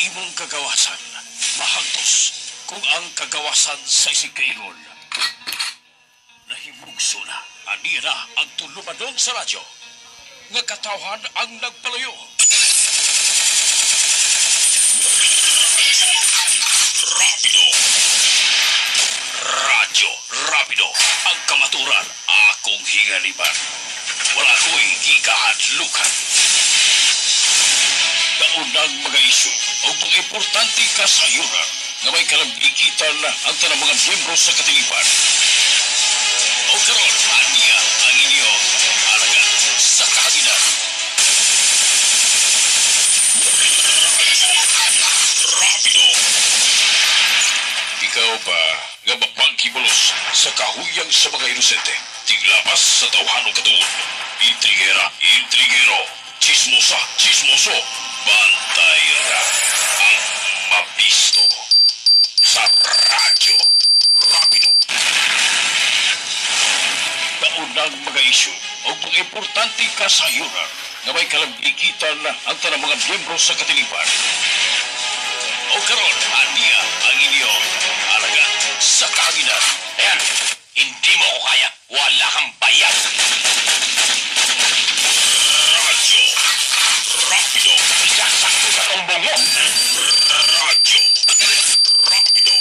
imong kagawasan mahagtos kung ang kagawasan sa isig kaingon. Nahimugso na, aniya na ang tulumanon sa radyo. Nga katawhan ang nagpalayo. Rapido! Radyo Rapido, ang kamaturan akong hinganiban. Wala ko'y gikahadlukan. Kaunang mga isyu o mga importante kasayuran na may kalambigitan ang tanang mga miyembro sa katilipan. O karon, aniya ang inyong alaga sa kahaginan. Rapido! Ikaw ba nga mapangkibulos sa kahuyang sa mga inosente? Tiglapas sa tawhanong katuon. Intrigero, chismosa, chismoso. Bantay ra ang mabisto sa radyo Rapido. Kaunang mga isyu o mga importante kasayuran na may kalambigitan ang tanang mga miyembro sa katilipan. O karon, aniya ang inyong alaga sa kahaginan. Ayan, hindi mo ko kaya. Wala kang bayad. Radyo Rapido. Isasakto sa tumbong mo. Radyo Rapido.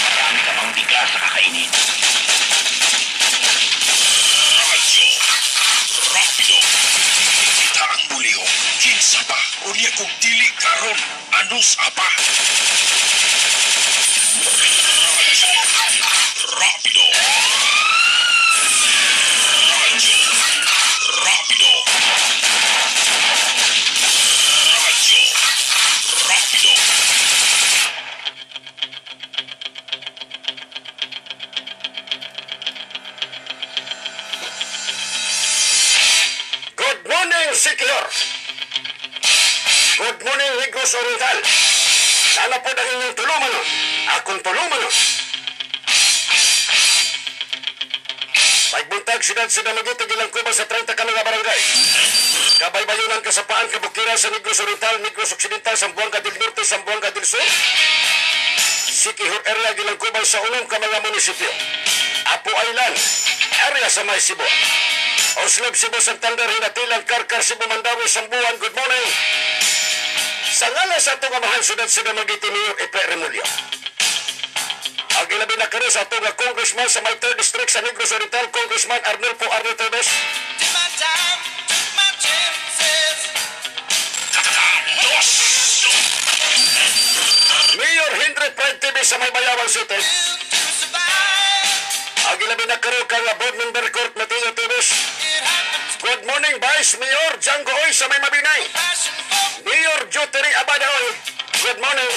Marami ka pang bigla sa kakainin. Radyo Rapido. Kita ang muliho. Kinsa pa. Unya kong dili karon. Anus apa. Radyo Rapido. Radyo Rapido. Radyo Rapido. Good morning, Sikior. Good morning, Negros Oriental. Sana po ang inyong tulumanon. Akong tulumanon. Pagbuntag sida magito gilang kuba sa 30 ka nga barangay. Kabaybayunan kasapaan kabukiran sa Negros Oriental, Negros Occidental, Zamboanga del Norte, Zamboanga del Sur. Sikihor area gilang kuba sa unong ka mga munisipyo. Apo Island, area sa May Cebu. Oslab Cebu, Santander, Hinatilan, Karkar, Cebu, Mandawi, Sambuan. Good morning. Sa ngala sa itong amahan sida magiti niyo Epe Remulyo. Ang ilabi na karo sa itong congressman sa may 3rd District sa Negros Oriental, Congressman Arnulfo Torres. Mayor Henry Pride TV sa may Bayawan City. Ang ilabi na karo kang board member court Mateo Torres. Good morning, Vice Mayor Django Oy sa may Mabinay. Mayor Juteri Abadaoy. Good morning.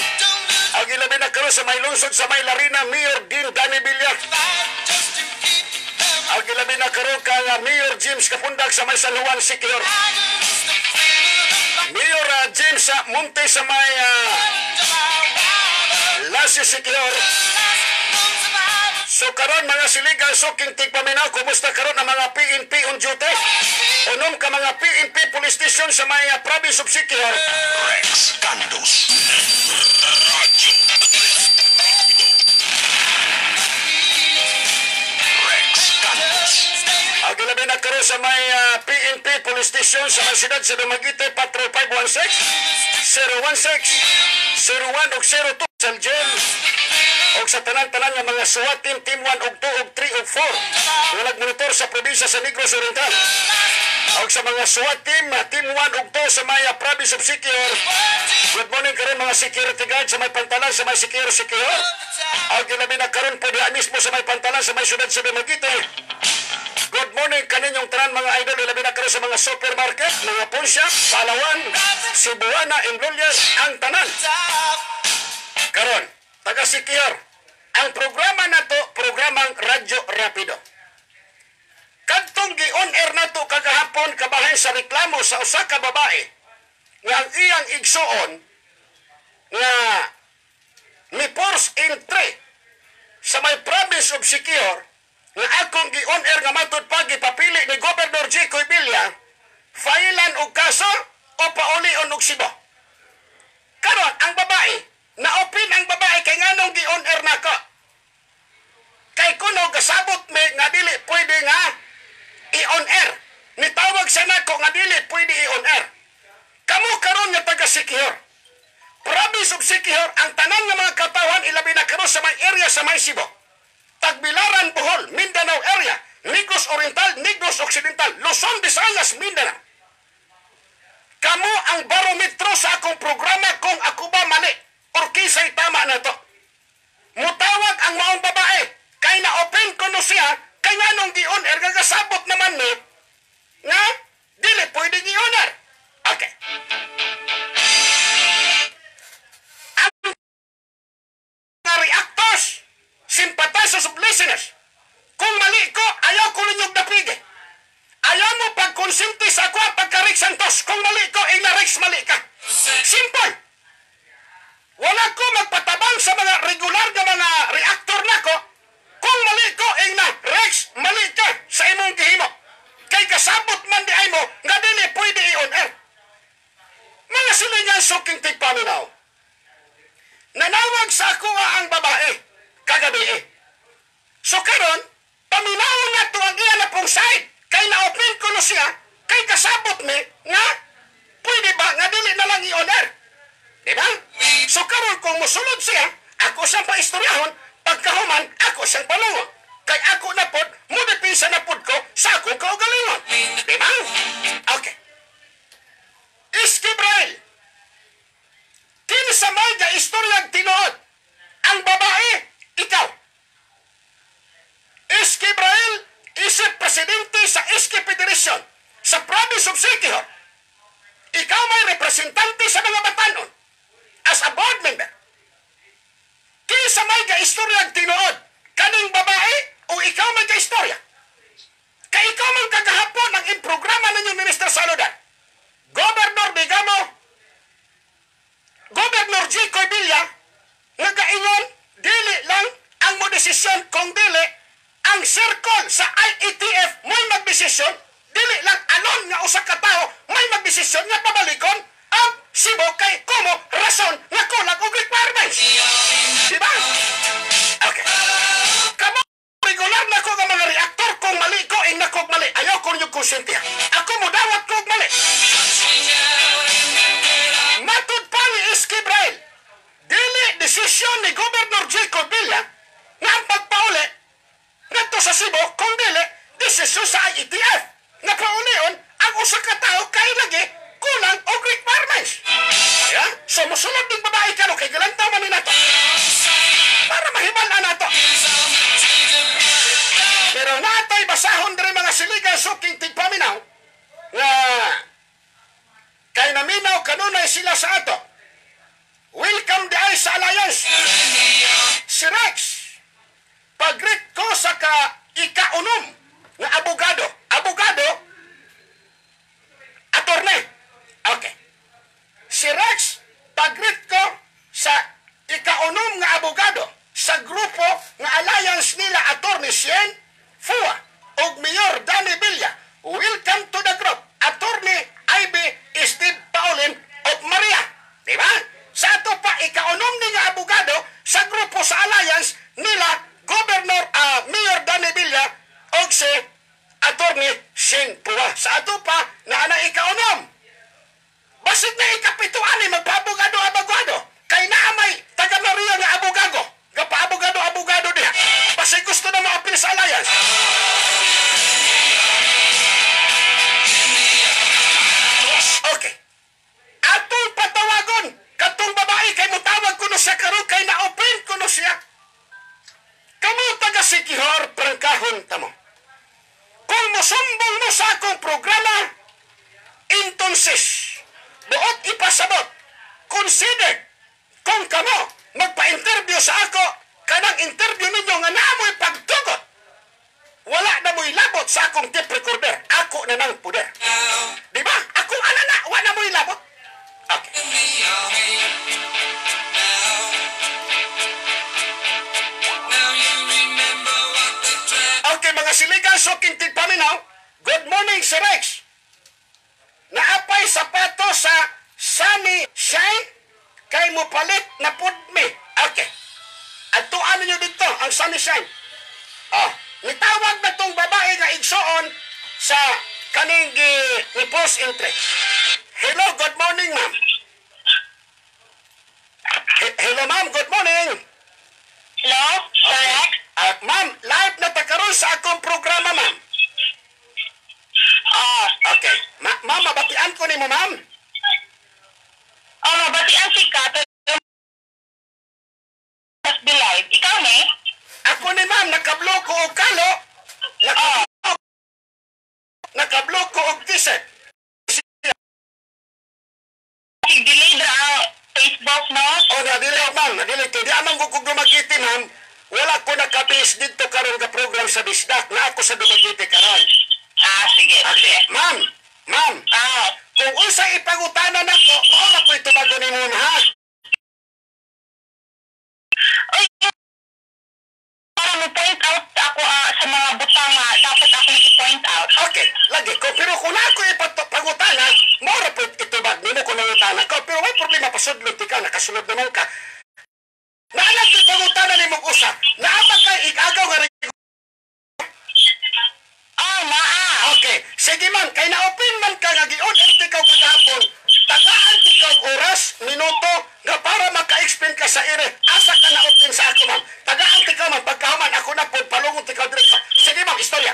Ang ilabi na karo sa may lungsod sa may Larina, Mayor Dean Danny Villar. Ang ilabi na karo kang Mayor James Kapundag sa may San Juan Sikior. Mayor James Monte sa may Lasi Sikior. So karon mga siligan, suking tigpaminaw, kumusta karon ang mga PNP on duty? Unom ka mga PNP police station sa may province of Siquijor. Rex Candos. Radyo Rapido. Rex Candos. Ang ilabi na karon sa may PNP police station sa may siyudad sa Dumaguete, Patrol 516, 016, 01 ug 02 sa jail. O sa tanan-tanan nga mga SWAT team, Team 1 ug 2 ug 3 ug 4 nga nagmonitor sa probinsya sa Negros Oriental. O sa mga SWAT team, Team 1 ug 2 sa may province of Siquijor. Good morning karon mga security guard sa may pantalan sa may Siquijor. Ang ginabi na karon po diha mismo sa may pantalan sa may siyudad sa Dumaguete. Good morning kaninyong tanan mga idol, ilabi na karon sa mga supermarket, mga pawn shop, Palawan, Cebuana, Imbrolias, ang tanan. Karon, taga Siquijor. Ang programa na to, programang Radyo Rapido. Kadtong gi-on-air na to kagahapon kabahin sa reklamo sa usa ka babae nga ang iyang igsuon nga ni force entry sa may province of Siquijor nga akong gi-on-air nga matod pa gipapili ni Governor Jicoy Villa, failan og kaso o paulion og sibo. Karon ang babae, na-open ang babae kay nganong gi-on air nako. Kay kuno gasabot me nga dili pwede nga i-on air. Nitawag sa nako nga dili pwede i-on air. Kamu karon nga taga Siquijor. Province of Siquijor, ang tanan nga mga katawan ilabi na karon sa may area sa may Cebu. Tagbilaran, Bohol, Mindanao area, Negros Oriental, Negros Occidental, Luzon, Visayas, Mindanao. Kamu ang barometro sa akong programa kung ako ba mali or kisay tama na to. Mutawag ang maong babae, kay na-open ko no siya, kay nga nung gi-on air, gagasabot naman me, nga, dili pwede gi-on air. Okay. Ang mga reactors, sympathizers of listeners, kung mali ko, ayaw ko ninyong napige. Ayaw mo pagkonsinti sa ako pagka-Rick Santos. Kung mali ko, Rex, mali ka. Simple. Wala ko magpatabang sa mga regular na mga reactor na ko. Kung mali ko, Rex, mali ka sa imong gihimo. Kay kasabot man di ay mo, nga dili pwede i-on air. Mga silingan suking tigpaminaw. Nanawag sa ako ang babae, kagabi So karon, paminaw na to ang iya na pong side. Kay na-open ko no siya, kay kasabot me, nga, pwede ba, nga dili na lang i-on air. Diba? So karon kung musulod siya, ako siyang paistoryahon, pagkahuman, ako siyang palungon. Kay ako na pod, mudipisa na pod ko, sa akong kaugalingon. Diba? Okay. Iskibrail. Kinsa may ga istoryag tinuod. Ang babae, ikaw. Iskibrail, isip presidente sa Iski Federation sa Province of Siquijor. Ikaw may representante sa mga Batanon as a board member. Kinsa may ga-istoryag tinuod, kaning babae o ikaw may ga-istorya? Kay ikaw man kagahapon ang imprograma ninyo, Minister Saludan. Governor Digamo, Governor G. Coybilla, nga gaingon, dili lang ang mo desisyon kung dili ang circle sa IETF may magdesisyon, dili lang anon nga usa ka tao may magdesisyon nga pabalikon ang Cebu kay kumo rason nga kulang og requirements. Diba? Okay. Kamo regular na ko nga mga reactor kung mali ko nakog mali. Ayaw ko yung konsentiya. Ako mo dawat kog mali. Matud pa ni Iski Brail, dili desisyon ni Governor Jacob Villa nga ang pagpauli ngadto sa Cebu kung dili desisyon sa IETF na paulion ang usa ka tawo kay lagi kulang og requirements. Ayan, so musulod ng babae ka no kay galanta man ni nato para mahibal-an nato. Pero natay basahon diri mga siligan suking tigpaminaw nga kay naminaw kanunay sila sa ato. Welcome di ay sa Alliance. Si Rex, pag-greet ko sa ika-unom nga abogado. Attorney. Okay. Si Rex, pag-greet ko sa ika-unom nga abogado sa grupo nga alliance nila Attorney Sien Fua ug Mayor Danny Villa. Welcome to the group. Attorney Ivy Steve Paulin of Maria. Diba? Sa ato pa ika-unom ni nga abogado sa grupo sa alliance nila Governor Mayor Danny Villa o si Attorney Sien Fua. Sa ato pa na ika-unom. Basit na ikapituan ni magpa-abogado-abogado. Kay naamay taga Maria nga abogado. Gapa-abogado diha. Basi gusto na maapil sa alliance. Okay. Atong patawagon katong babae kay mutawag kuno siya karon kay na-open kuno siya. Kamu taga Siquijor prangkahon tamo. Kung musumbong mo sa akong programa, entonces, buot ipasabot, consider kung kamo magpa-interview sa ako, kanang interview ninyo nga naamoy pagtugot. Wala na mo'y labot sa akong tape recorder. Ako na nang puder. Diba? Akong alala, wala na mo'y labot. Okay. Okay, mga siligan, so kintig paminaw. Good morning, Sir Rex. Naapay sapato sa Sunny Shine kay napudmi. Okay. Adtuan ninyo dito ang sunshine. Oh, nitawag na tong babae nga igsoon sa kaning ni post entry. Hello, good morning, ma'am. Hello, ma'am, good morning. Hello, correct? Ma'am, live na takaroon sa akong programa, ma'am. Okay. Ma'am, mabatian ko ni mo, ma'am. Mabatian si ka, pero be live. Ikaw ni? Ako ni ma'am, nakabloko og kalo. Nakabloko og t-shirt. Delay ra ang Facebook, no? Nadili, ma'am. Nadili. Di amang kung dumagitin, ma'am. Wala ko nakabis dito karon ka program sa Bisdak na ako sa dumagiti karon. Sige. Okay. Ma'am. Kung unsay ipangutanan nako, mao na po'y tumagon ni mo na, ha? Para mo point out ako sa mga butang dapat akong i-point out. Okay, lagi ko. Pero kung ako ipangutanan, mao na po'y itubag nimo kung nangutanan ko. Pero may problema pasudlot ikaw, nakasunod naman ka. Naalang ko'y pangutanan ni mong usa. Naabag kay igagaw nga rin. Okay, sige ma'am, kay na-open man ka nga giun ikaw katapon. Tagaan ikaw oras, minuto, nga para maka-explain ka sa ire. Asa ka na-open sa ako, ma'am. Tagaan ikaw, ma'am. Pagkahuman, ako na po, palungon ikaw direct. Sige ma'am, istorya.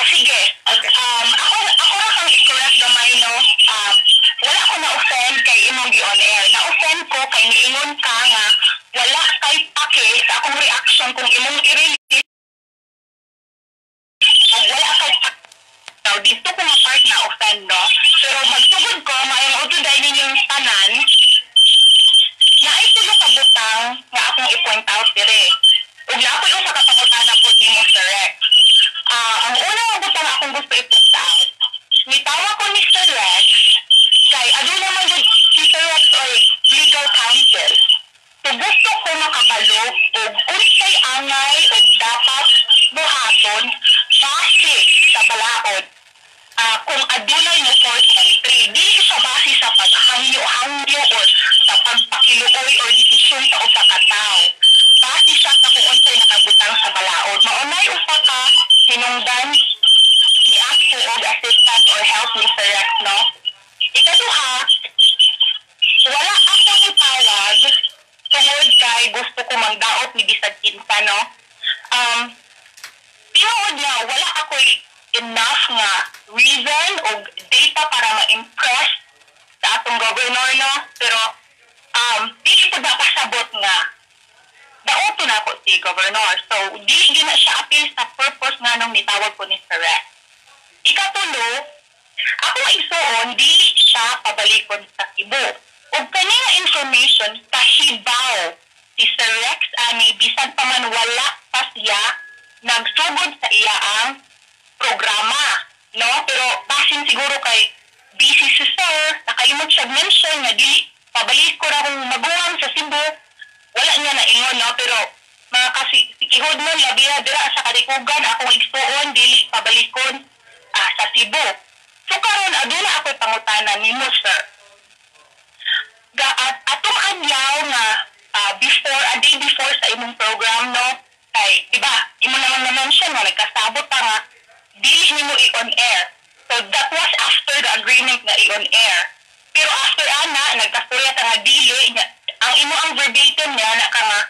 Sige. Okay. Ako na kang i-correct gamay, no? Wala ko na-offend kay imong gi-on air. Na-offend ko kay niingon ka nga wala kay pake sa akong reaction kung imong i-release. Wala kay pake. Now, dito ko ma-part na offend, no? Pero magtugod ko, mayroon utuday ninyong tanan na ito yung kabutang nga akong i-point out dire. Ug lapoy ko sa kapangutan po ni Mr. Rex. Ang unang butang akong gusto i-point out, nitawa ko ni Mr. Rex kay ano naman yung Mr. Rex or legal counsel. So gusto ko makabalo o unsay angay o dapat buhaton base sa balaod. Kung adunay mo fourth country, di sa base sa paghangyo-hangyo o sa pagpakiluoy o desisyon sa usa ka tawo. Base siya sa kung unsay nakabutang sa balaod. Maunay usa ka hinungdan ni ako og assistant or help ni Sir Rex, no? Ikaduha, wala ako ni tawag tungod kay gusto ko mangdaot ni bisag kinsa, no? Tinuod na wala ako enough nga reason o data para ma-impress sa atong governor, no? Pero dili po napasabot nga daoto na ako si governor. So, dili na siya appeal sa purpose nga nung nitawag ko ni Sir Rex. Ikatulo, ako isuon, dili siya pabalikon sa Cebu. O kanina information, kahibaw si Sir Rex ani bisan pa man wala pa siya nagsugod sa iyaang programa, no? Pero basin siguro kay busy si Sir, nakalimot siya mention nga dili pabalik ko na kung maguwang sa Cebu. Wala niya na ingon, no? Pero mga sikihod mo, labiha dira sa kalikugan, akong igsuon, dili pabalikon sa Cebu. So karon aduna ako pangutanan ni mo, sir. Atong adlaw nga a day before sa imong program, no? Kay, di ba, imo naman na-mention nga, nagkasabot pa nga, dili nimo i-on air. So that was after the agreement na i-on air. Pero after ana, nagkastorya ta nga dili, ang imo ang verbatim niya na ka nga,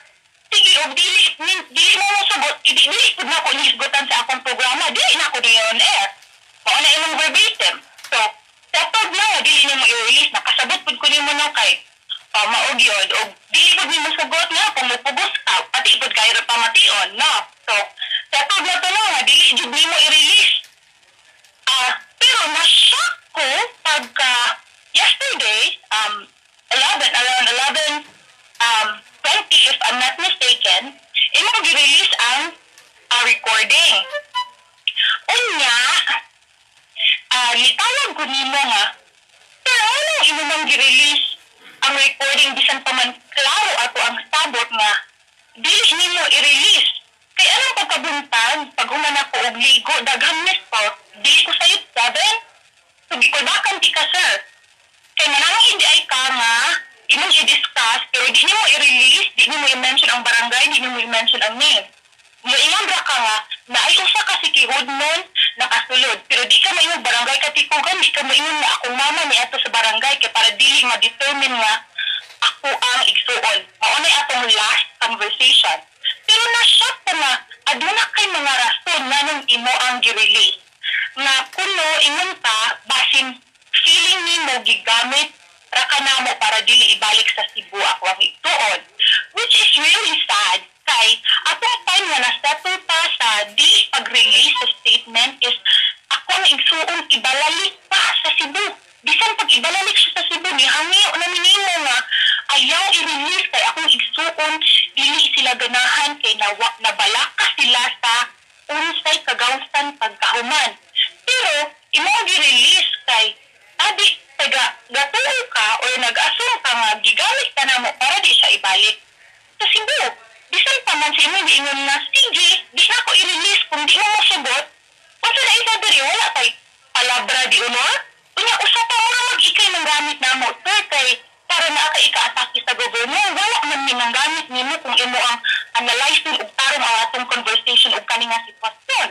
sige, o dili mo sugot, dili ko na ko nisgutan sa akong programa, dili na ko i-on air. Mao na imong verbatim. So, settled na, dili nimo i-release, nakasabot pud ko nimo no kay maog yun, o dili pud nimo sugot na, kung mupubos ka, pati pud kayo pamation, no? So, settled na to no, dili jud nimo i-release. Pero na-shock ko pagka yesterday, around 11:20 if I'm not mistaken, imo gi-release ang recording. Unya, nitawag ko nimo nga, pero ano imo mang gi-release ang recording bisan pa man klaro ato ang sabot nga dili nimo i-release. Kay anong pagkabuntag, pag human ako og ligo, daghang miss ko, dili ko sayot saben. So, gikudakan ti ka, sir. Kay manang hindi ay ka nga imong i-discuss, pero di nimo i-release, di nimo i-mention ang barangay, di nimo i-mention ang name. Moingon ra ka nga, na ay usa ka sikihod nun, nakasulod. Pero di ka maingong barangay katikugan, di ka maingong na akong mama ni ato sa barangay, kaya para dili ma-determine nga ako ang igsuon. Maunay atong last conversation. Pero na-shock ko na, aduna kay mga rason nga nung imo ang gi-release. Nga kuno ingon ka, basin feeling nimo gigamit ra ka namo para dili ibalik sa Cebu ako ang igsuon. Which is really sad. Kay atong time nga na-settle pa sa di pag-release sa statement is ako ang igsuon ibalalik pa sa Cebu. Bisan pag ibalalik siya sa Cebu, nihangiyo na minimo nga ayaw i-release kay akong igsuon dili sila ganahan kay nabalaka sila sa unsay kagawsan pagkahuman. Pero imo gi-release kay adi gatuo ka o nag-assume ka nga gigamit ka namo para di siya ibalik sa Cebu. Bisan pa man sa imo giingon na sige, di na ako i-release kung di mo masugot. Kasi na isa diri wala kay palabra di honor. Unya usa pa mo mag-ikay ng gamit namo sir kay para na ka ika-atake sa gobyerno. Wala man ni nang gamit nimo kung imo ang analyzing ug tarong ang atong conversation ug kani nga sitwasyon.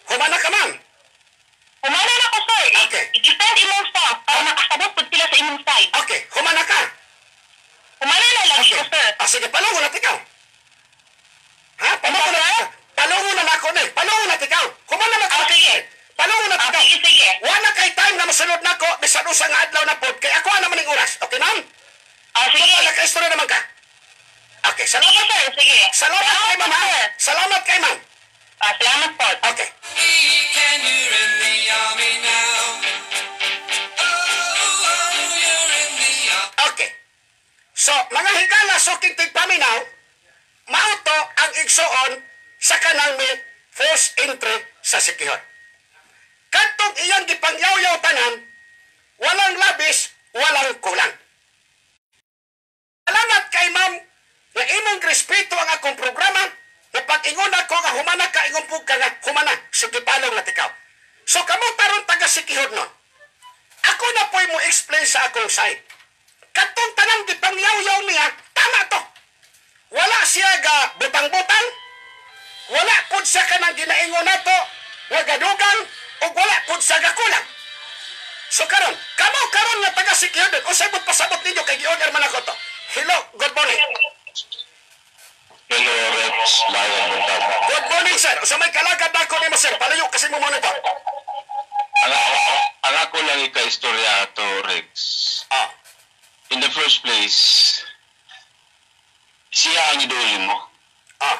Humana ka man. Humana na ko sir. Okay. I-defend imong self para nakasabot pud sila sa imong side. Okay, humana ka. Humana na lang ko sir. Sige, palungo na ikaw. Ha? Palungo na ikaw. Palungo na ako na. Palungo na ikaw. Humana na ka. Sige. Palungo na ikaw. Sige. Wala kay time na masunod na ko bisan usa nga adlaw na pod kay ako naman ning oras. Okay ma'am? Sige. Wala ka istorya naman ka. Okay, salamat sir. Sige. Salamat kay ma'am. Salamat kay ma'am. Salamat po. Okay. Can you in the army now? Oh, you're in the army. Okay. So, mga higala suking tigpaminaw, mauto ang igsuon sa kanang may forced entry sa sikihon. Kantong iyang gipangyaw-yaw tanan, walang labis, walang kulang. Salamat kay ma'am na imong respeto ang akong programa na pag-ingon ako nga humana ka ingon pug ka nga humana sikipalong na tikaw. So kamo taron taga sikihon nun. Ako na po'y mo explain sa akong side. Katong tanang gipangyaw-yaw niya, tama to. Wala siya ga butang-butang, wala pud siya ka nang ginaingon nato, nga gadugang, o wala pud siya gakulang. So karon, kamo karon nga taga sikihon, o sabot pasabot ninyo kay gi-order man ako to. Hello, good morning. Hello, Rex. Lion Buntag. Good morning, sir. O sa may kalagad na ako nimo, sir. Palayo kasi mo muna to. Ang ako lang ika-istorya to, Rex. Ah, In the first place, siya ang idoli mo. ah,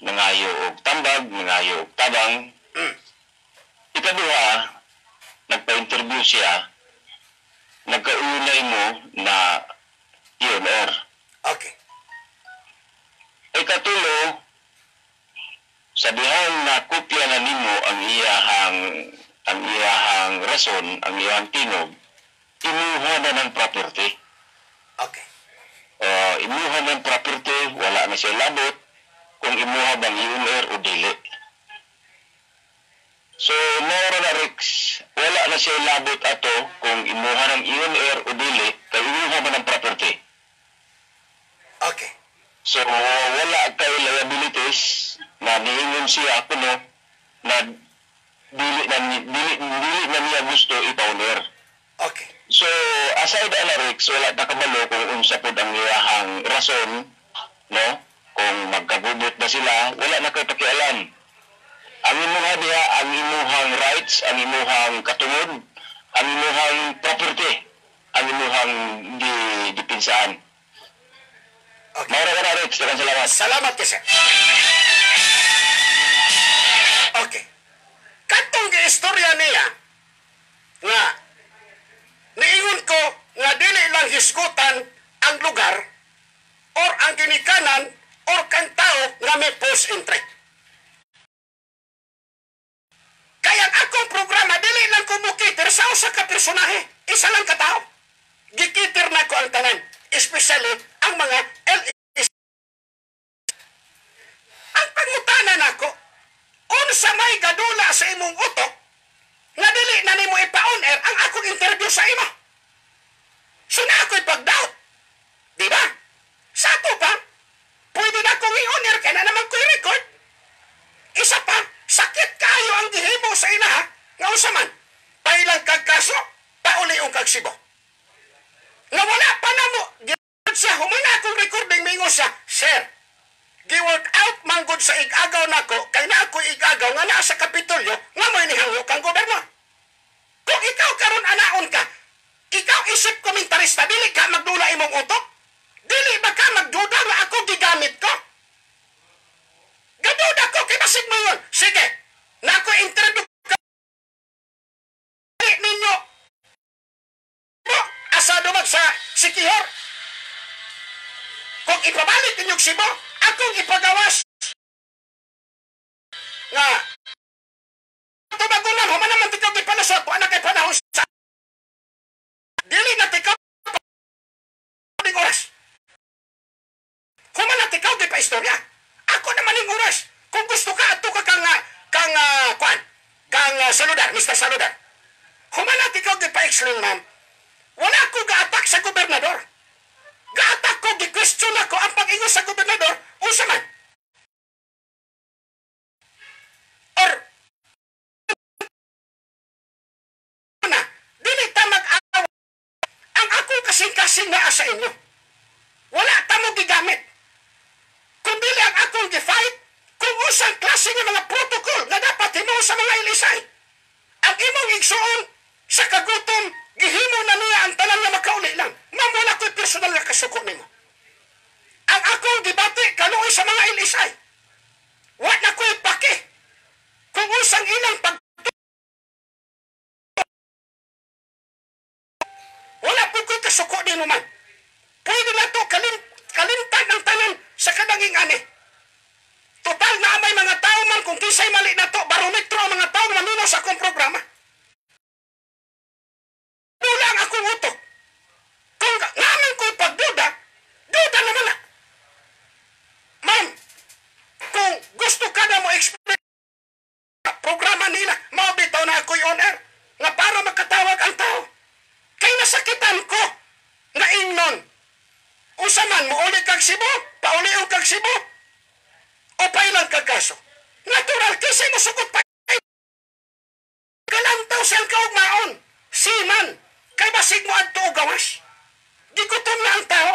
Nangayo og tambag, nangayo og tabang. hmm. Ikaduha, nagpa-interview siya, nagkaunay mo na pioneer. Okay. Ikatulo, sabihan na kopya na nimo ang iyahang rason, ang iyahang tinog, imuha na ng property. Okay. Imuha ng property, wala na siya labot, kung imuha bang i-owner o dili. So, mora na Rex, wala na siya labot ato kung imuha ng i-owner o dili, kay imuha ba ng property. Okay. So, wala kay liabilities na niingon siya kuno na dili na niya gusto ipauner. Okay. So, aside ala Rex, wala na kabalo kung unsa pod ang iyahang rason, no? Kung magkagubot na sila, wala na kay pakialam. Ang imuha diha, ang imuhang rights, ang imuhang katungod, ang imuhang property, ang imuhang dipinsaan. Okay. Maura ka na Rex, daghang salamat. Salamat kasi. Okay. Katong giistorya niya nga niingon ko nga dili lang hisgutan ang lugar or ang ginikanan or kang tao nga may post entry. Kaya ang akong programa dili lang ko mukiter sa usa ka personahe, isa lang ka tao. Gikiter na ko ang tanan, especially ang mga LEC. Ang pangutanan ako, unsa may gadula sa imong utok, nga dili na nimo ipa-on air ang akong interview sa imo. unsa man, pailang kag kaso, pauliong kag Cebu. Nga wala pa na mo, giword siya, humana akong recording, mingo siya, Sir, giwork out manggod sa igagaw nako, kay na ako igagaw nga naa sa Kapitolyo, nga may nihangyo kang gobernador. Kung ikaw karon anaon ka, ikaw isip komentarista, dili ka magdula imong utok? Dili ba ka magduda nga ako gigamit ko? Gaduda ko, kibasig mo yun. Sige, na ako interview ka. Ninyo, asado mag sa Sikihor. Kung ipabalik ninyong Cebu, akong ipagawas. Nga, ito bagunan, human naman tikaw ipalasot, wala kay panahon sa... Dili na tikaw ng oras. Human na tikaw di pa istorya. Ako naman yung oras. Kung gusto ka, ato ka kang Saludar, Mr. Saludar. Human na tikaw di pa explain, ma'am. Wala ko ga-attack sa gobernador. Ga-attack ko, di-question ako ang pag-ingo sa gobernador, unsa man. Or, na, dili ta mag-awa. Ang ako kasing-kasing na sa inyo. Wala ta mo gigamit. Kung dili ang akong gi-fight, kung usang klase ng mga protocol na dapat hinuo sa mga ilisay. Ang imong igsuon sa kagutom, gihimo na niya ang tanan nga makauli lang. Ma'am, wala ko'y personal nga kasuko nimo. Ang akong debate kaluoy sa mga ilisay. Wala ko'y pake. Kung usang ilang wala po ko'y kasuko nimo man. Pwede na to kalintag ng tanan sa kadanging ani. Total na may mga tao man kung kisay mali na to, barometro ang mga tao maminaw sa akong programa. Wala ang akong utok. Kung naman ko'y pagduda, duda naman na. Ma'am, kung gusto ka na mo explain programa nila, mabitaw na ako'y on air nga para makatawag ang tao. Kay nasakitan ko na ingnon. Usaman mo uli kag Cebu, pauli ang kag Cebu, o pailang kag kaso. Natural, kasi mo sugot pa. Galantaw siyang kaugmaon. Siman, kay basig mo adto og gawas. Gigutom na ang tao.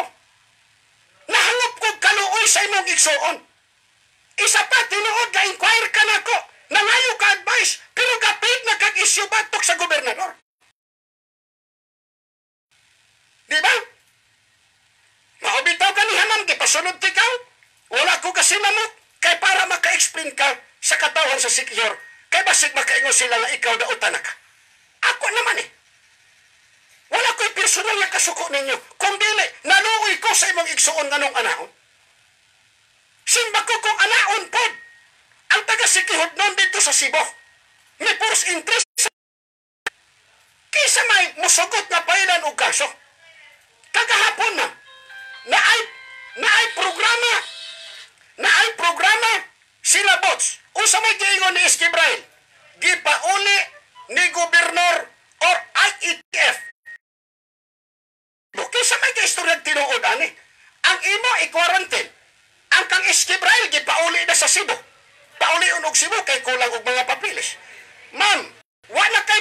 Nahangop ko kaluoy sa imong igsuon. Isa pa, tinuod ga inquire ka nako. Nangayo ka advice, pero gapit na kag isyu batok sa gobernador. Di ba? Maubitaw ka ni Hanam, gipasunod tikaw. Wala ko kasi namot, kay para maka-explain ka sa katawan sa Sikihor, kay basig makaingon sila nga ikaw dautan na ka. Ako naman eh. Wala ko'y personal na kasuko ninyo. Kung dili, naluoy ko sa imong igsuon nganong anaon. Simba ko kung anaon pod. Ang taga-Sikihor noon dito sa Cebu. May force interest sa... Kisa may musugot na pailan o kaso. Kagahapon na. Naay programa sila bots. Usa may giingon ni Iski Braille. Gipauli ni Gobernador or IETF. Kisa may kaistorya tinuod ani. Ang imo i-quarantine. Ang kang Iski Braille gipauli na sa Cebu. Pauli unog Cebu kay kulang og mga papilis. Ma'am, wala kay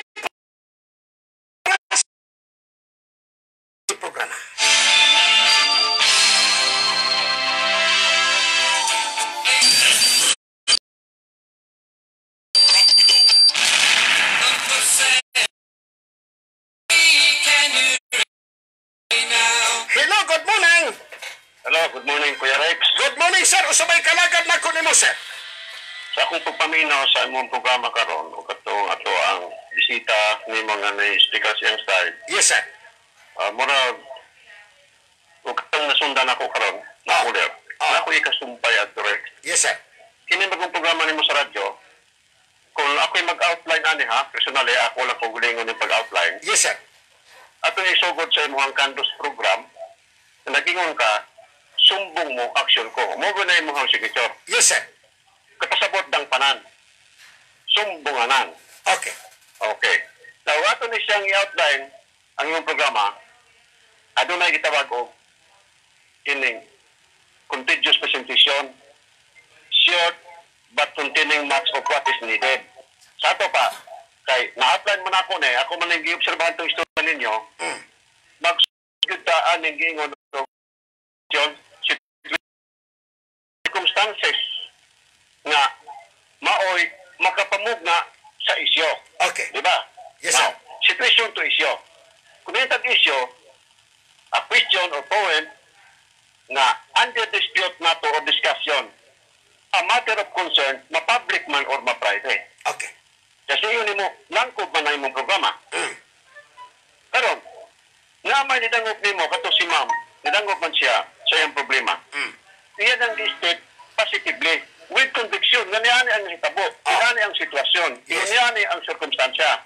programa. Hello, good morning. Hello, good morning, Kuya Rex. Good morning, sir. Usabay kalagad na ko nimo, sir. Sa akong pagpaminaw sa imong programa karon, ug ato ang bisita ni mga na-speaker siyang style. Yes, sir. Mura, ug katong nasundan ako karon, na order. Ako ikasumpay at Rex. Yes, sir. Kini magong programa nimo sa radyo, kung ako'y mag-outline ani ha, personally, ako lang kung gulingon yung pag-outline. Yes, sir. Ato isugod sa imong kandos program, na nagingon ka, sumbong mo action ko. Mo na imong signature. Yes, sir. Kapasabot ng panan. Sumbunganan. Okay. Okay. Now, ato ni siyang i-outline ang iyong programa, adunay gitawag og ining contiguous presentation, short but containing much of what is needed. Sa ato pa, kay kay na-outline man ako na ako man ang giobserbahan itong istorya ninyo, magsugdaan ng giingon circumstances nga maoy makapamugna sa isyo. Okay. Di ba? Yes, Now, sir. situation to isyo. Kung may issue, a question or point na under dispute nato or discussion, a matter of concern, ma-public man or ma-private. Okay. Kasi yun mo, langkob man na imong programa. Karon, nga may nidangop nimo kato si ma'am, nidangop man siya sa iyang problema. Iyan ang state positively with conviction nga niyan ang hitabo, niyan ang sitwasyon, niyan ang circumstansya.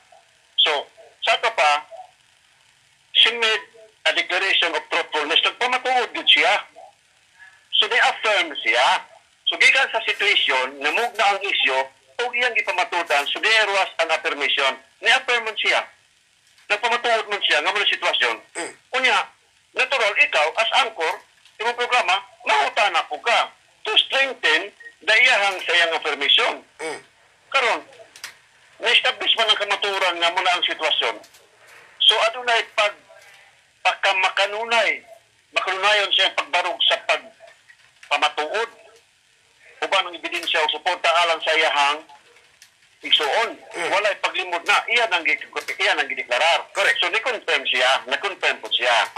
So, sa ito pa, she made a declaration of truthfulness. Nagpamatuod din siya. So, ni-affirm siya. So, gikan sa situation, namug na ang isyo, o iyang ipamatudan, so there was an affirmation. Ni-affirm man siya. Nagpamatuod man siya, nga mo na sitwasyon. Unya, natural, ikaw, as anchor, imong programa, mahutan ako ka to strengthen the iyahang sa iyang affirmation. Karon, na-establish man ang kamaturan nga muna ang sitwasyon. So, adunay makanunayon siya pagbarog sa pagpamatuod o ba ng ebidensya o suporta alang sa iyahang igsuon. Walay paglimod na. Iyan ang gideklarar. Correct. So, ni-confirm siya. Na-confirm po siya.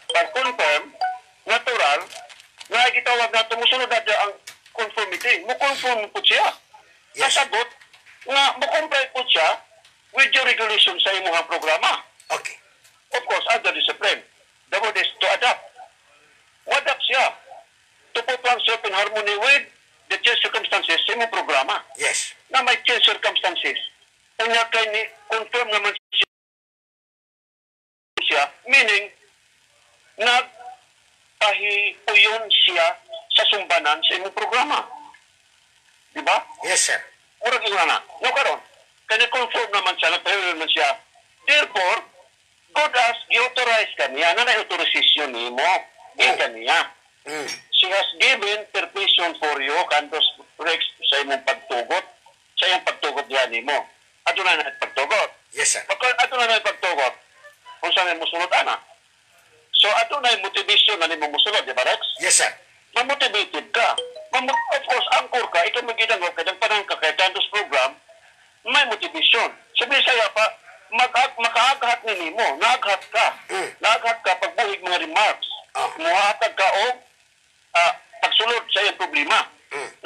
Pag-confirm, natural, na gitawag na tumusunod na ang conformity. Mo-confirm po siya. Yes. Kasagot, nga mo-comply po siya with your regulation sa imuhang programa. Okay. Of course, under discipline. The word is to adapt. Adapt siya. To put oneself in harmony with the changed circumstances sa imong programa. Yes. Na may changed circumstances. Unya kay ni confirm naman siya, meaning nagpahiuyon siya sa sumbanan sa imong programa. Di ba? Yes, sir. Murag ingon na. No karon. Kani confirm naman siya, nagpahiuyon naman siya. Therefore, God has gi-authorize kaniya, na na-authorization nimo. Din kaniya. She has given permission for you, kantos Rex, sa imong pagtugot. Sa iyong pagtugot diyan nimo. Ato na pagtugot. Yes, sir. Ato na pagtugot. Kung saan mo musulod, ana. So, ato na motivation na nimo musulod, di ba, Rex? Yes, sir. Ma-motivated ka. Of course, anchor ka, ikaw magidangog, kadang panang ka, kaya kantos program, may motivation. Sabi saya pa, makaaghat ni nimo, naaghat ka. Naaghat ka pagbuhig mga remarks. Muhatag ka o pagsulod sa iyong problema.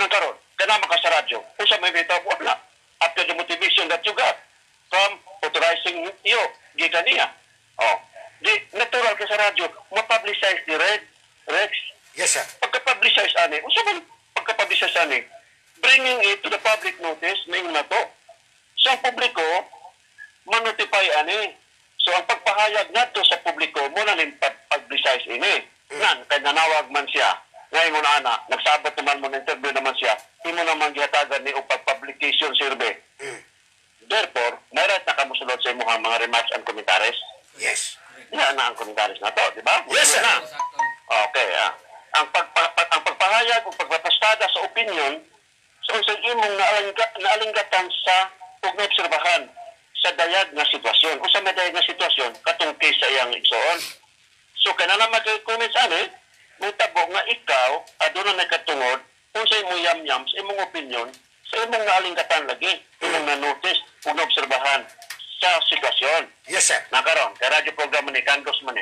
Nang karon, kanama ka sa radyo. Kung sa may bitaw, wala. After the motivation that you got from authorizing you, gikan niya. Di natural ka sa radyo, ma-publicize ni Rex. Yes, sir. Pagka-publicize ani, usa man pagka-publicize ani, bringing it to the public notice, may na to. Sa publiko, ma-notify ani. So, ang pagpahayag nato sa publiko, muna rin publicize ini. Nan, kaya nanawag man siya. Ngayon mo na, nagsabot naman mo na interview naman siya, hindi mo naman gihatagan ni upag publication survey. Therefore, mayroon na kamusulod sa imuhang mga remarks and commentaries. Yes. Yan na ang commentaries na to, di ba? Yes, sir. Okay, Ang pagpahayag o pagpapastada sa opinion, so sa imong naalinggatan sa pag-obserbahan sa dayag na sitwasyon. Kung sa may dayag na sitwasyon, katungkay sa iyang igsoon. So, kaya na mag-comments ani, may tabo nga ikaw, aduna na katungod, kung sa imong yam-yam, sa imong opinion, sa imong naalinggatan lagi, imong na-notice, kung na-obserbahan sa sitwasyon. Yes, sir. Nakaroon, kaya radyo program man Kandos man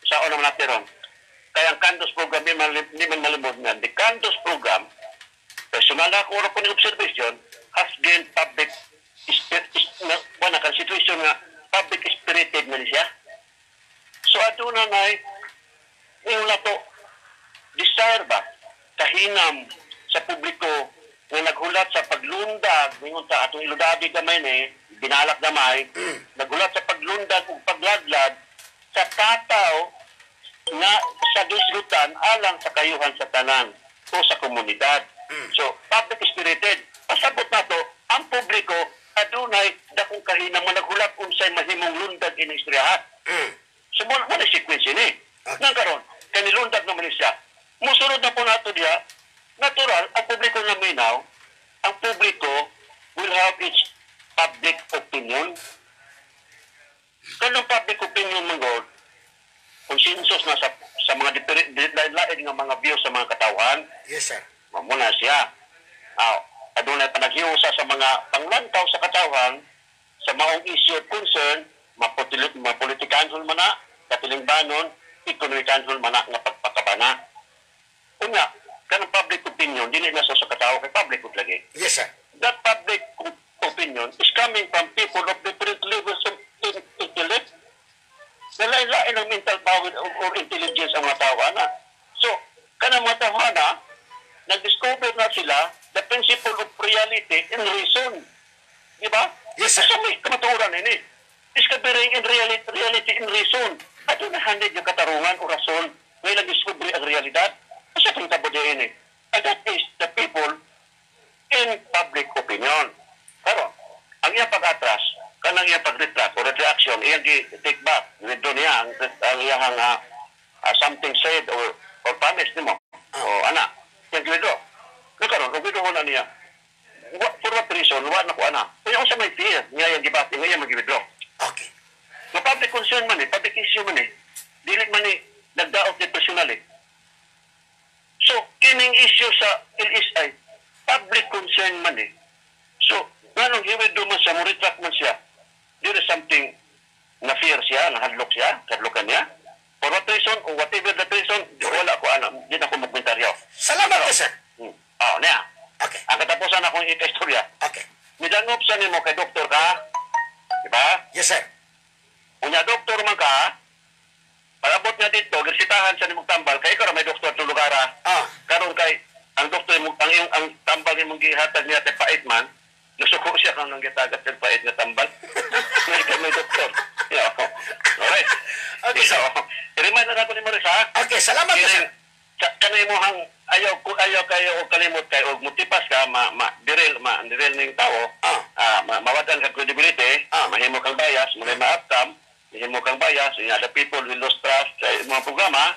Sa unang natin ron. Kaya ang Kandos program, di man malimod nga. The Kandos program, personal na kung po ni observation, has gained public situation nga public spirited na siya. So, ato na yung lato, desire ba, kahinam sa publiko na naghulat sa paglundag, mingon ta atong iludabi gamay ni, binalak gamay, naghulat sa paglundag o pagladlad sa tataw na sa dislutan alang sa kayuhan sa tanan o sa komunidad. So, public spirited. Pasabot na to, ang publiko adunay dakong kahinam nga naghulat unsay mahimong lundag in istoryahan. So, mo na sequence ini. Nang karon, kanilundag naman siya. Musunod na po nato diya, natural, ang publiko na minaw, ang publiko will have its public opinion. common. Kanang public opinion man God, consensus na sa mga lain nga mga views sa mga katawhan, Yes, sir. muna siya. Adunay panaghiusa sa mga panglantaw sa katawhan, sa maong issue of concern, mapolitikanhol man na, katilingbanon, ekonomikanhol man na nga pagpakabana. Una, kanang public opinion, dili na sa katawo kay public lagi. Yes, sir. That public opinion is coming from people of different levels of intellect. Nalain-lain ang mental power or intelligence ang mga tawana. So, kanang mga tawana, nag-discover na sila the principle of reality and reason. Di ba? Yes, sir. Sa may kamaturan ini. Discovering in reality and reason. At yung nahandig yung katarungan o rason may nag-discover ang realidad. Kasi kung tabo din ini. And that is the people in public opinion. Pero, ang iyang pag-atras, kanang iyang pag-retract o retraction, iyang take back. Withdraw niya ang iyang something said or promise ni mo. O anak, yung withdraw. Nagkaroon, withdraw na niya. For what reason, na ko anak. Kaya kung siya may fear, niya yung debate, ngayon mag-withdraw. Okay. Na public concern man public issue man dili man nagdaot ni personal So, kining issue sa LSI, public concern man So, ganong i-withdraw man siya, mo-retract man siya, there is something na fear siya, nahadlok siya, kadlokan niya. For what reason, or whatever the reason, wala ko anak, di na ko magkomentaryo. Salamat ka, sir. Niya. Okay. Ang katapusan akong ika-istorya. Okay. Midangop sa nimo kay doktor ka, di ba? Yes, sir. Unya doktor man ka, palabot nga dito, girsitahan sa nimong tambal, kay ikaw may doktor sa lugar. Karon kay, ang doktor, ang tambal ni mong gihatag niya, te pait man, nasuko siya kang nang gitagat sa pait nga tambal. May doktor. Yeah. Alright. Okay, so, i-remind na ako ni Marisa. Okay, salamat ka, sir. Kanay mo hang ayaw kayo o kalimot kayo o mutipas ka diril ning tao mawadan ka credibility mahimo kang bias muna ma-outcome mahimo kang bias the people will lose trust sa mga programa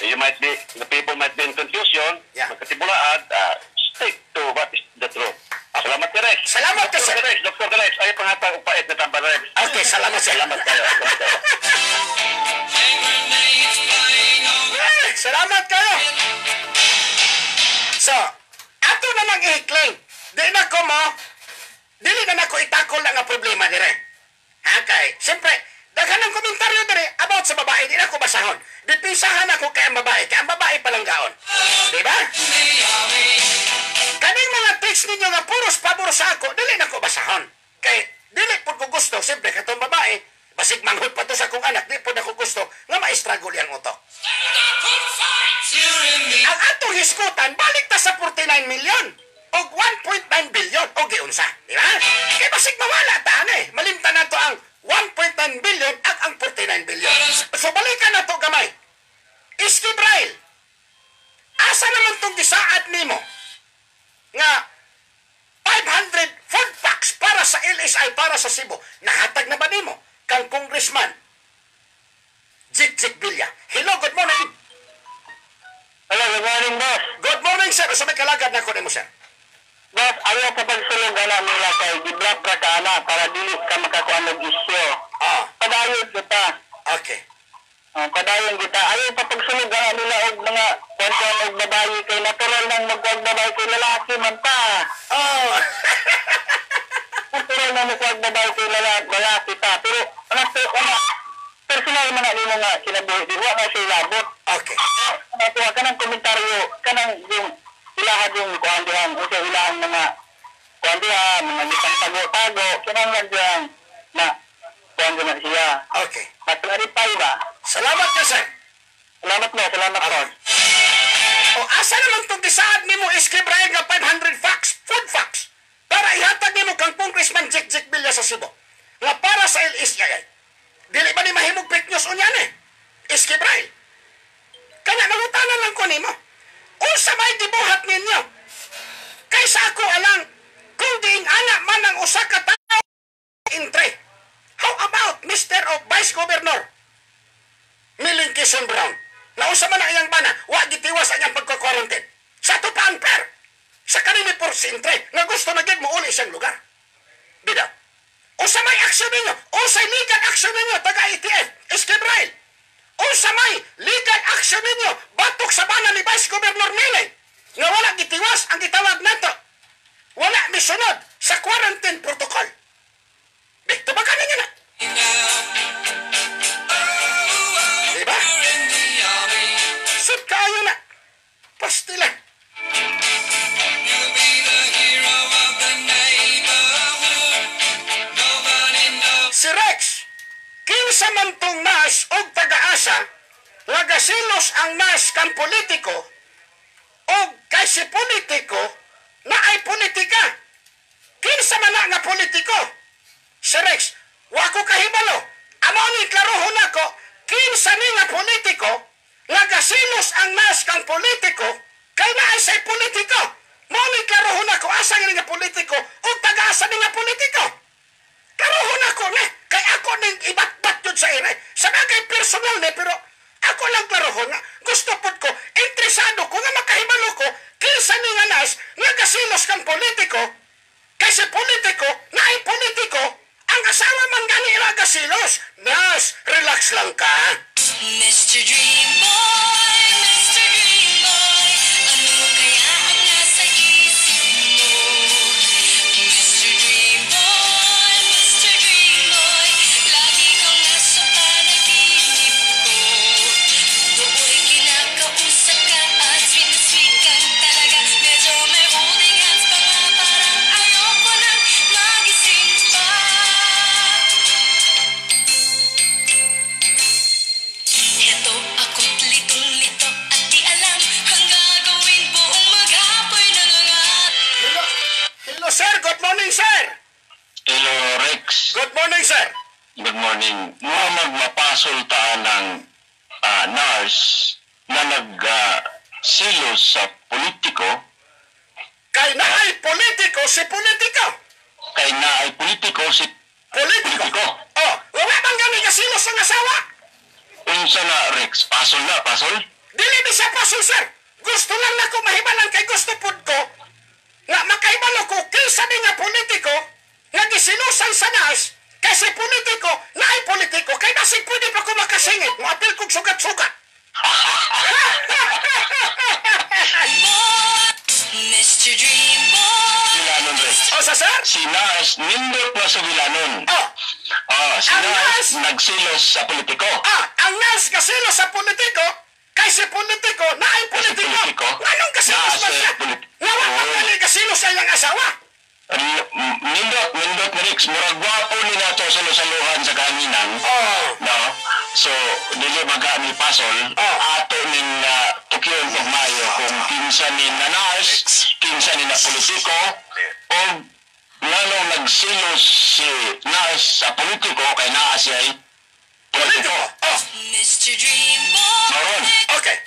the people might be in confusion magkatibulaad stick to what is the truth. Salamat ka, Rex. Salamat ka, sir. Dr. Rex, ayaw pangatang upait na tambal, Rex. Okay, salamat, sir. Salamat kayo. Salamat kayo. So, ato namang i-claim. Dili na ko itakol na nga problema dire. Okay, siyempre, daghan ng komentaryo dire about sa babae, di na ko basahon. Dipisahan ako kay ang babae palang gaon. Diba? Kaning mga text ninyo nga puros pabor sa ako, dili na ko basahon. Kay, dili po ko gusto, siyempre, katong babae, basig manghod pa to sa kong anak, di po na ko gusto nga ma-struggle yung utok. Ang atong hiskutan, balik ta sa 49 million o 1.9 billion o giunsa. Di ba? Kaya basig mawala ta, malimta na to ang 1.9 billion at ang 49 billion. So balikan na to gamay. Iski Braille, asa naman tong gisaad nimo nga 500 food packs para sa LSI, para sa Cebu. Nahatag na ba nimo kang congressman Jik Bilya? Hello, good morning. Hello, good morning, boss. Good morning, sir. Sa may kalagad na ko nimo, sir. Boss, ayaw sa pagsulong nila kay Gibrak Prakana para dili ka makakuha ng isyo. Padayon kita. Okay. Padayon kita. Ayaw pa pagsulong nila og mga kwantuan og babae kay natural nang magwag babae kay lalaki man ta. Natural nang magwag babae kay lalaki ta. Pero, personal man nimo nga sinabuhi. Di na siya labot. Okay. Natuwa ka ng komentaryo, ka ng yung ilahan yung kuhandihan, o siya ilahan mga kuhandihan, mga isang tago-tago, kinanglan dyan na kuhandihan na siya. Okay. Mag-clarify ba? Salamat ka, sir. Salamat mo, salamat po. O asa naman itong gisaad nimo Iski Braille nga 500 facts, food facts, para ihatag nimo kang congressman Jik Bilya sa Cebu. Nga para sa LSI. Dili ba ni mahimog fake news o niyan Iski Braille. Kaya nangutanan lang ko nimo. Unsa may gibuhat ninyo? Kaysa ako alang kung diing anak man ang usa ka tao intre. How about Mr. o Vice Governor Miling Quezon Brown? Na usa man ang iyang bana, wa gitiwas ang iyang pagka-quarantine. Sa to pa unfair. Sa kanini por sintre, nga gusto na gid mo uli siyang lugar. Bida. Usa may action ninyo? Unsay legal action ninyo taga ATF? Esquebrail. Unsa may legal action ninyo batok sa bana ni Vice Governor Milay nga wala gitiwas ang gitawag nato. Wala misunod sa quarantine protocol. Dito ba ninyo na? Diba? Sud kayo na. Pastilan. Si Rex, kinsa man tong nas o taga-asa, nagasilos ang nas kang politiko, o kay si politiko, na ay politika. Kinsa man na nga politiko? Si Rex, wako kahibalo. Amo ni klarohon ako, kinsa ni nga politiko, nagasilos ang nas kang politiko, kay na ay say politiko. Mo ni klarohon ako, asa nga politiko, o taga-asa ni nga politiko. Karohon ako na, kay ako ning ibat-bat yun sa ina. Sa bagay personal na, pero ako lang karohon nga, gusto po ko, interesado ko nga makahibalo ko, kinsa ni nga nas, nagasilos kang politiko, kasi politiko, na ay politiko, ang asawa man gani nagasilos. Nas, relax lang ka. Mr. Dreamboy, Mr. Dreamboy, ano kaya ang nasa isip mo? Mr. Dreamboy, Mr. Dreamboy, lagi kang nasa panaginip ko. Do'y kinakausap ka at sweet kang talaga. Medyo may holding hands pa nga, parang ayoko nang magising pa. Heto ako't litong-lito at di alam ang gagawin buong maghapoy nangangat. Hello, sir. Good morning, sir. Hello, Rex. Good morning, sir. Good morning. Mga magmapasol taan ng nurse na nag-silos sa politiko, Kay na ay politiko, si politiko. kay na ay politiko si Politiko. politiko. Oh, wala bang gani kasilos ang asawa? Unsa na, Rex? Pasol na, pasol? Dili di siya pasul, sir. Gusto lang na ko mahibalan kay gusto pud ko nga makaibalo ko kinsa ni nga politiko nga gisilusan sa nas kasi politiko na ay politiko kay basig pwede pa ko makasingit mo apil kong sugat-sugat. Mr. Dreamboy. Vilanon, Rex. O sa sir? Si nurse nindot na sa Vilanon. Oh, Si Ang nurse nurse? nagsilos sa politiko. ang nas kasilos sa politiko kay si politiko na ay politiko. politiko? Anong kasilos Na ba si siya? polit- Nga wala Oh. kani kasilos sa iyang asawa. Nindot, Rex. Murag gwapo ni nato sa lusaluhan sa kahanginan. Oh. No? So, dili baga ni pasol, ato ning tukyon pag mayo kung kinsa ni na nurse, kinsa ni na politiko, o lalong nagsilos si nurse sa politiko kay naa siya ay politiko. Oh, Mr. Dreamboy. Maron. okay.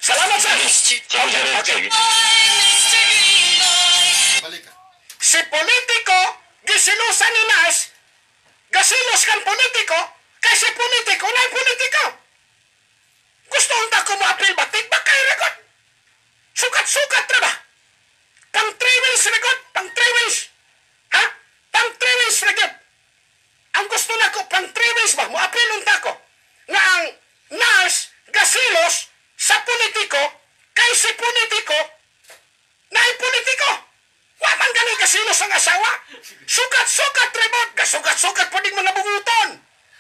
Salamat, sir. Sige, Rex, sige. Mr. Dreamboy. Si politiko, gisilusan ni Nas, gasilos kang politiko, kasi politiko na politiko. Gusto unta ko mo-apil batik ba kay regot? Sukat-sukat na ba? Pang 3 wins regot? Pang 3 wins? Ha? Pang 3 wins regot? Ang gusto na ko, pang 3 wins ba? Mo-apil unta ko. Nga ang Nas, gasilos, sa politiko, kay si politiko, na ay politiko. Waman ganing kasilos ang asawa. Sukat-sukat, Rebot. Kasukat-sukat po ding mga bunguton.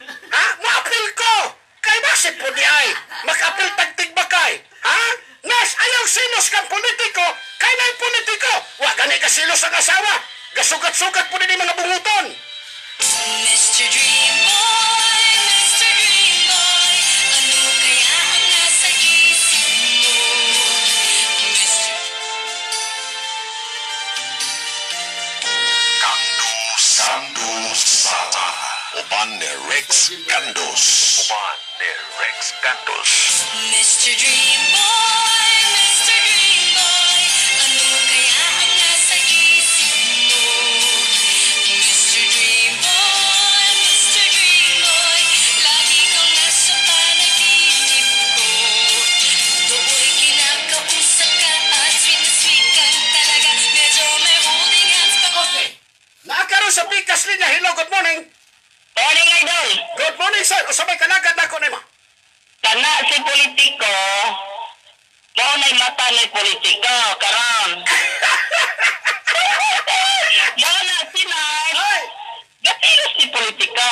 Ha? Maapil ko. Kay basit po di ay. Makapil tagtig ba kay? Ha? Nas, ayaw silos kang politiko. Kay na'y politiko. Wa ganing kasilos ang asawa. Gasukat-sukat po din mga bunguton. Mr. Dreamboy, Mr. Dreamboy, ano kaya ang nasa isip mo? Mr. Candos Sala. Uban ni Rex Candos. Mr. Dreamboy, Mr. Dreamboy, ano kaya ang nasa isip mo? Mr. Dreamboy, Mr. Dreamboy, lagi kang nasa panaginip ko. Do'y kinakausap ka at sweet kang talaga. Medyo may holding hands pa. Okay. Naakaroon sa Pikas niya. Hello, good morning. Morning, Idol. Good morning, sir. Usabay kalagad na ko nimo. Kana si politiko, mao na'y mata ni politiko, karon. Mao na sila. Ay! Gatiro si politiko.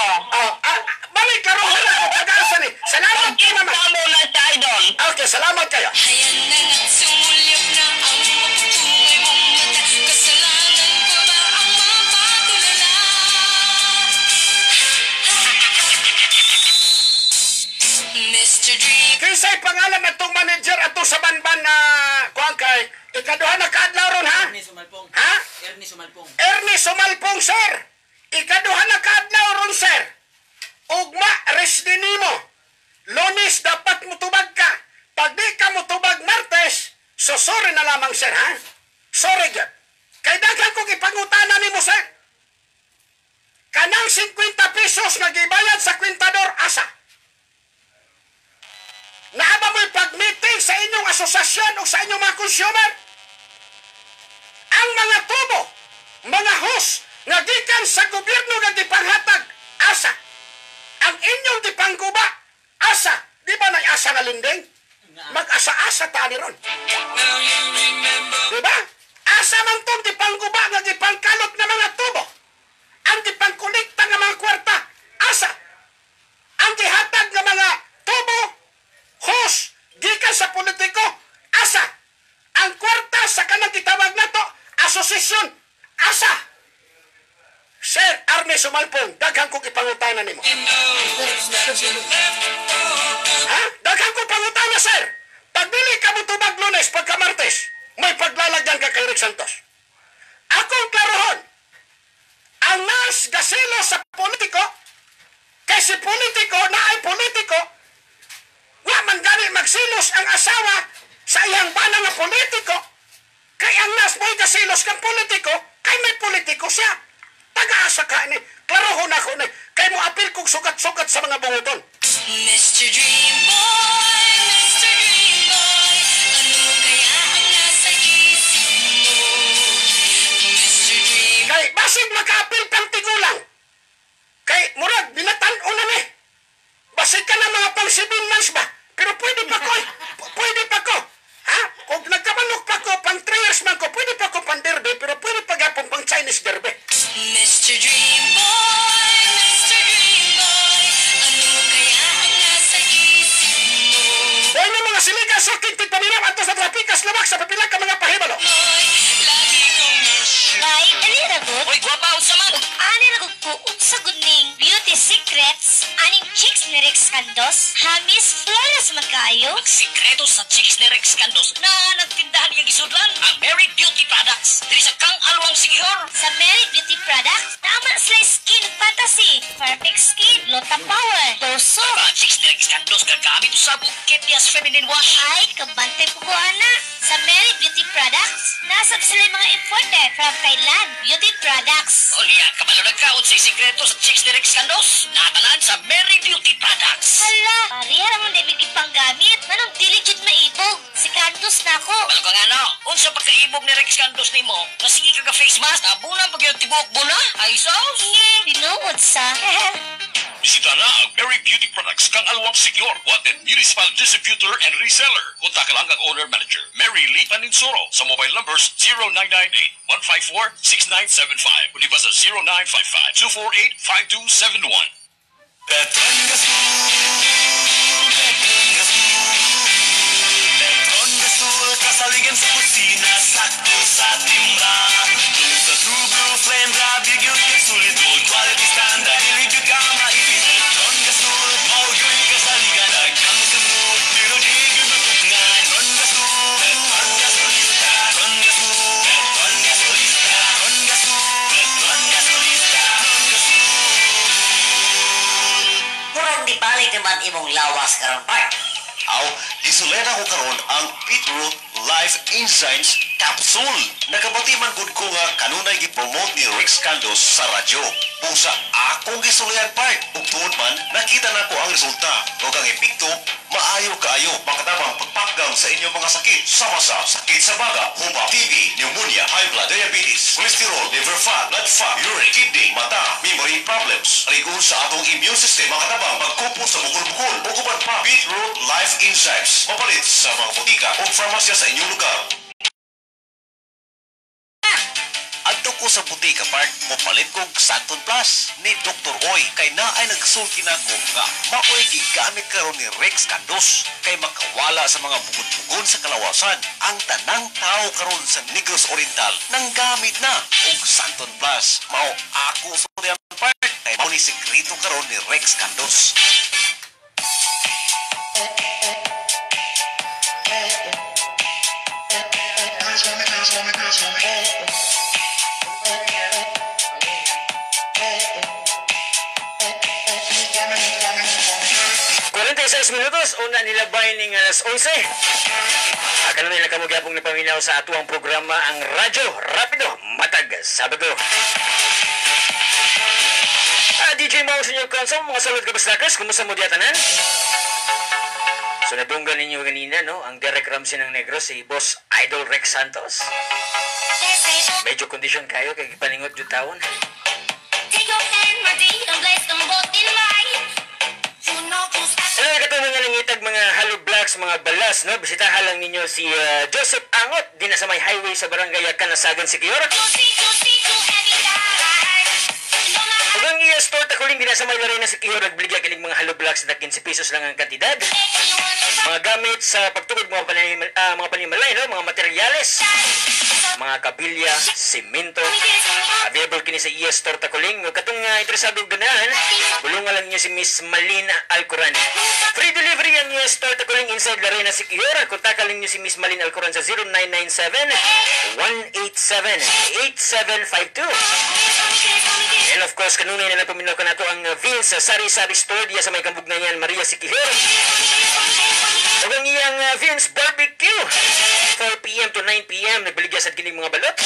Balik karon na ako. Tagasa ni. Salamat kayo naman. Kita mo na siya, Idol. Okay, salamat kayo. Hayan na nga't sumulyap na ang mapupungay mong mata. Kasalanan ko ba ang mapatulala? Mr. Dream. Kinsay pangalan atong manager ato sa banban na kuang kay ikaduha na kaadlaw ron ha? Ernie Sumalpong. Ha? Ernie Sumalpong. Ernie Sumalpong, sir. Ikaduha na kaadlaw ron, sir. Ugma, res din nimo. Lunes dapat mutubag ka. Pag di ka mutubag Martes, so sorry na lamang, sir, ha? Sorry, gyud. Kay daghan kong ipangutana nimo, sir. Kanang 50 pesos nga gibayad sa kwintador asa. Naaba mo'y pag-meeting sa inyong asosasyon o sa inyong mga consumer? Ang mga tubo, mga host, nga gikan sa gobyerno nga gipanghatag, asa. Ang inyong gipangguba, asa. Di ba na'y asa na lindeng? Mag-asa-asa ta ni ron. Now you remember. Di ba? Asa man tong gipangguba nga gipangkalot nga mga tubo. Ang gipangkolekta nga mga kwarta, asa. Ang gihatag nga mga tubo, host, gikan sa politiko, asa. Ang kwarta sa kanang gitawag na to, asosasyon, asa. Sir Arne Sumalpong, daghang kong ipangutana nimo. Ha? Daghang kong pangutana, sir. Pag dili ka mo tubag Lunes, pagka Martes, may paglalagyan ka kay Rick Santos. Akong klarohon, ang nas gasilo sa politiko, kay si politiko na ay politiko, nga man gani magsilos ang asawa sa iyang bana nga politiko, kay ang nas mo'y gasilos kang politiko, kay may politiko siya. Taga-asa ka ni. Klarohon ako ni. Kay mo apil kong sugat-sugat sa mga bunguton. Mr. Dream Boy, Mr. Dream Boy, ano kaya ang nasa isip mo? Mr. Dream. Kay basig makaapil kang tigulang. Kay murag binatan-o na ni. Basig ka na mga pang 7 months ba? Pero pwede pa ko. Pwede pa ko. Ha? Kung nagkamanok pa ko, pang 3 years man ko, pwede pa ko pang derby, pero pwede pa gapong pang Chinese derby. Mr. Dream Boy, Mr. Dream Boy, ano kaya ang nasa isip mo? Huwag na mga siliga, sakit, tigpaminam, ato sa trapikas, labak sa papilang ka mga pahibalo. Boy, lagi kong Nay, alira good. Uy, guwapa ang sama. Ani ra gud ko unsa gud ning beauty secrets aning chicks ni Rex Candos. Hamis flawless man kaayo. Sikreto sa chicks ni Rex Candos na nagtindahan yung gisudlan ang Mary Beauty Products. Diri sa Kang Alwang Sigihor. Sa Merit Beauty Products, naman sila skin fantasy, perfect skin, lota power, doso. Ang chicks ni Rex Candos gagamit sa Bukit Yas Feminine Wash. Ay, kabantay po ko ana. Sa Merit Beauty Products, nasa sila yung mga importer from Thailand Beauty Products. O niya, kabalo nagkaon sa sikreto sa chicks ni Rex Candos. Natanan sa Mary Beauty Products. Hala, parihan mo na ipanggamit. Manong diligid maibog. Si Candos na ako. Balo ka nga no, unsa pagkaibog ni Rex Candos ni mo, nasigi ka ka face mask, abuna pag yung tibok buna, ay sos. Binuod sa. Bisita na ang Mary Beauty Products kang Alwang Signor, wanted municipal distributor and reseller. Kontak lang ang owner manager, Mary Lee Paninsoro, sa mobile numbers 0998-154-6975 o di ba sa 0955-248-5271. Petron Gasol, kasaligan sa kusina, sakto sa timba. Sa True Blue Flame, grabe yun, sulit gold quality standard, iligid ka maipit. Petron Gasol, maugoy kasaligan, dagang sunod, pero di gunutungan. Petron Gasol, Petron Gasolista, Petron Gasol, Petron Gasolista, Petron Gasol, Petron Gasolista, Petron Gasol. Murag di balik naman imong lawas karon part. Aw, isulena ko karon ang Beetroot Life Enzymes Capsule. Nakabati man gud ko nga kanunay gi-promote ni Rex Candos sa radyo. Pusa akong gisulian part. Ug tuod man nakita na ko ang resulta o ang epekto, maayo kaayo makatabang pagpakgang sa inyong mga sakit. Sama sa sakit sa baga, humba, TB, pneumonia, high blood diabetes, cholesterol, liver fat, blood fat, urine, kidney, mata, memory problems. Aligun sa atong immune system makatabang pagkupo sa bukol-bukol. Uguban pa, Beetroot Life Enzymes. Mapalit sa mga butika o farmasya sa inyong lugar. Adto ko sa butika park, mopalit kog Santon Plus ni Dr. Oy kay naay nagsulti nako nga maoy gigamit karon ni Rex Candos kay makawala sa mga bugod-bugod sa kalawasan. Ang tanang tao karon sa Negros Oriental nang gamit na og Santon Plus. Mao ako sa Oriental Park kay mao ni sekreto karon ni Rex Candos. Minutos, una nilabay ning alas 11. Akan nila kamugyapong napaminaw sa atuang programa ang Radyo Rapido Matag Sabado. DJ Mao sa inyong konsol, mga salud ka bastakers, kumusta mo diatanan? So nadunggan ninyo kanina, no? Ang Derek Ramsey ng Negros, si Boss Idol Rex Santos. Medyo kondisyon kayo, kay paningot yung taon. Take your hand, my dear, and place them both in mine. You know who's Ano ito mga nangitag mga hollow blocks, mga balas, no? Bisitahan lang ninyo si Joseph Angot, di na sa may highway sa barangay Kanasagan, Siquijor. Hanggang i-store takuling di na sa may laro na Siquijor, nagbiligya kinig mga hollow blocks na 15 pesos lang ang kantidad. Mga gamit sa pagtukod mga panimalay, no? Mga materyales, mga kabilya, simento. Available kini sa e-store takuling. Katong interesado ganahan, bulungan lang niyo si Miss Malina Alcoran. Free delivery ang e-store takuling inside la Arena Siquijor. Kontakan lang niyo si Miss Malina Alcoran sa 0997-187-8752. And of course, kanunay na napaminaw ka na to ang Vince Sari Sari Store diya sa may Kambugnayan, Maria Siquijor. O ang iyang Vince Barbecue 4 p.m. to 9 p.m. nagbaligya sa kining mga balot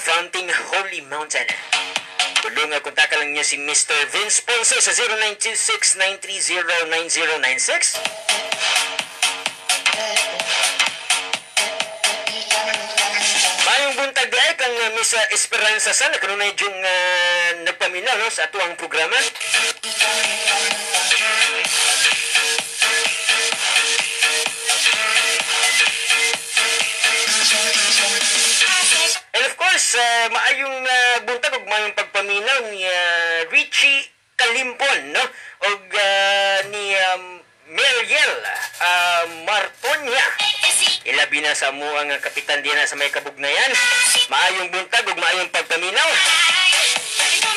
fronting Holy Mountain. Tulungan, kontakan lang niya si Mr. Vince Ponce sa 0926-930-9096. Mayong buntag ay kang Miss Esperanza San, kanunay yung nagpaminaw, no, sa atuang programa. And of course, maayong buntag ug maayong pagpaminaw ni Richie Kalimpon, no? Og ni Meriel Martonia. Ilabi na sa muang kapitan din sa may Kabugnayan. Maayong buntag ug maayong pagpaminaw.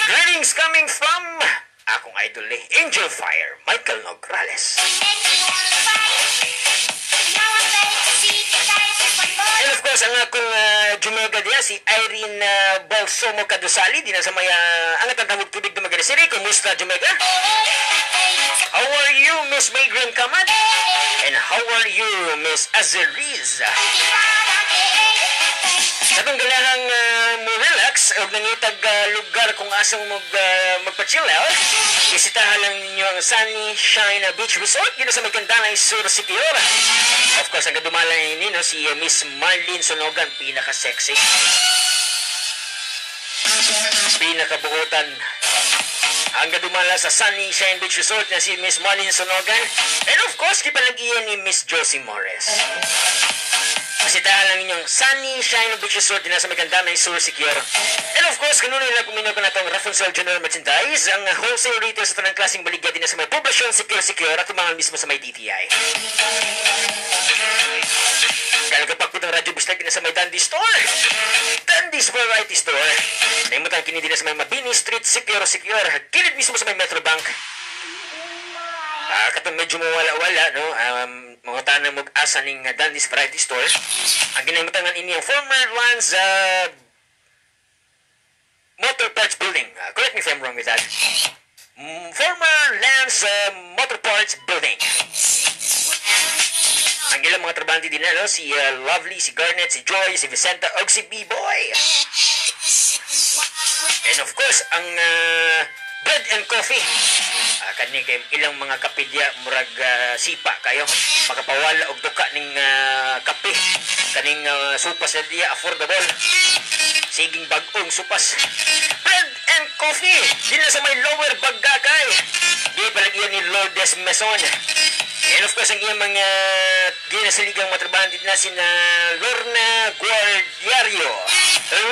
Greetings coming from akong idol ni Angel Fire, Michael Nograles. And of course, ang akong Jumega diya, si Irene Balsomo Cadusali, di na sa may angat ang tawag tubig na Magarisiri. Kumusta, Jumega? How are you, Miss Maygreen Kamad? And how are you, Miss Azeriz? Katong galahang mo relax o nangitag lugar kung asang magpa-chill out, bisitahan lang ninyo ang Sunny Shine Beach Resort dito sa Magkandanay Sur Siquijor. Of course, ang kadumala ini, no, si Miss Marlene Sonogan, pinaka-sexy, pinaka-buotan. Ang kadumala sa Sunny Shine Beach Resort na si Miss Marlene Sonogan. And of course, kipalagiyan ni Miss Josie Morris. Masitahan lang inyong Sunny Shine Beach Resort din sa Magkandanay Sur Siquijor. And of course, kanunay lang puminaw ko na itong Raffensel General Merchandise, ang wholesale retail sa tanang klaseng baligya din sa may poblasyon Siquijor at mga mismo sa may DTI. Kaya kapag putang radyo bistag din sa may Dandy Store, Dandy's Variety Store, naimutan kini din sa may Mabini Street, Siquijor, kilid mismo sa may Metrobank. Katong medyo mawala-wala, no? Mga tanang mag-asa ng Dandy's Variety Store. Ang ginamitangan ini ang former Lands Motor Parts Building. Correct me if I'm wrong with that. Former Lands Motor Parts Building. Ang ilang mga trabante din na, no? Si Lovely, si Garnet, si Joy, si Vicenta, o si B-Boy. And of course, ang Bread and Coffee. kani kay ilang mga kapidya murag sipa kayo makapawala og duka ning kape kaning supas na diya affordable siging bag-ong supas bread and coffee dili sa may lower Bagakay di palagyan ni Lourdes Mason and of course ang iyang mga ginasaligang matrabahan din na sina Lorna Guardiario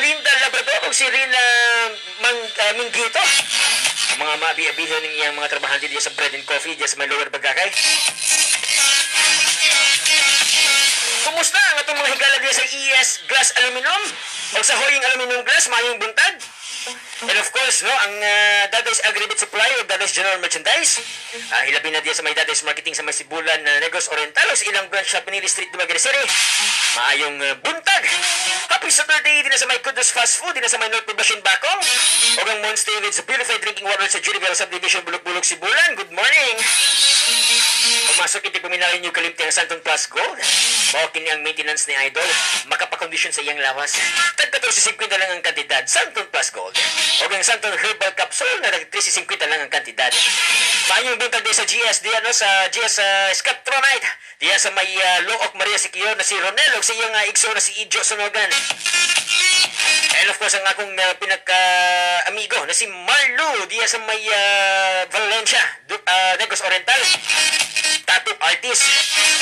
Linda Labrador ug si Rina Minggito mga mabiabiho ng iyang mga trabahante diya sa bread and coffee diya sa may lower Bagakay. Kumusta ang atong mga higala diya sa ES Glass Aluminum o sa Hoying Aluminum Glass mayong buntag? And of course, no, ang Dadays Agribit Supply o Dadays General Merchandise. Hilabi na diya sa may Dadays Marketing sa may Sibulan na Negros Oriental o sa ilang branch sa Pinili Street, Dumaguete City. Maayong buntag. Happy Saturday din na sa may Kudus Fast Food, din na sa may North Poblacion Bacong. O ang Mons David sa Purified Drinking Water sa Juribel Subdivision, Bulok-Bulok, Sibulan. Good morning. Pumasok iti puminarin yung kalimti ng Santon Plus Gold. Mawakini ang maintenance ni Idol. Makapakondisyon sa iyang lawas. Tag 14.50 lang ang kantidad. Santon Plus Gold. O ang Santon Herbal Capsule na 13.50 lang ang kantidad. Maayong buntag din sa GS diyan no, sa GS Scatronite. Diyan sa may Look Maria Siquio na si Ronel o sa iyang igso na si Ijo Sonogan. And of course, ang akong pinaka-amigo na si Marlu diya sa may Valencia, Negros Oriental. Tattoo artist.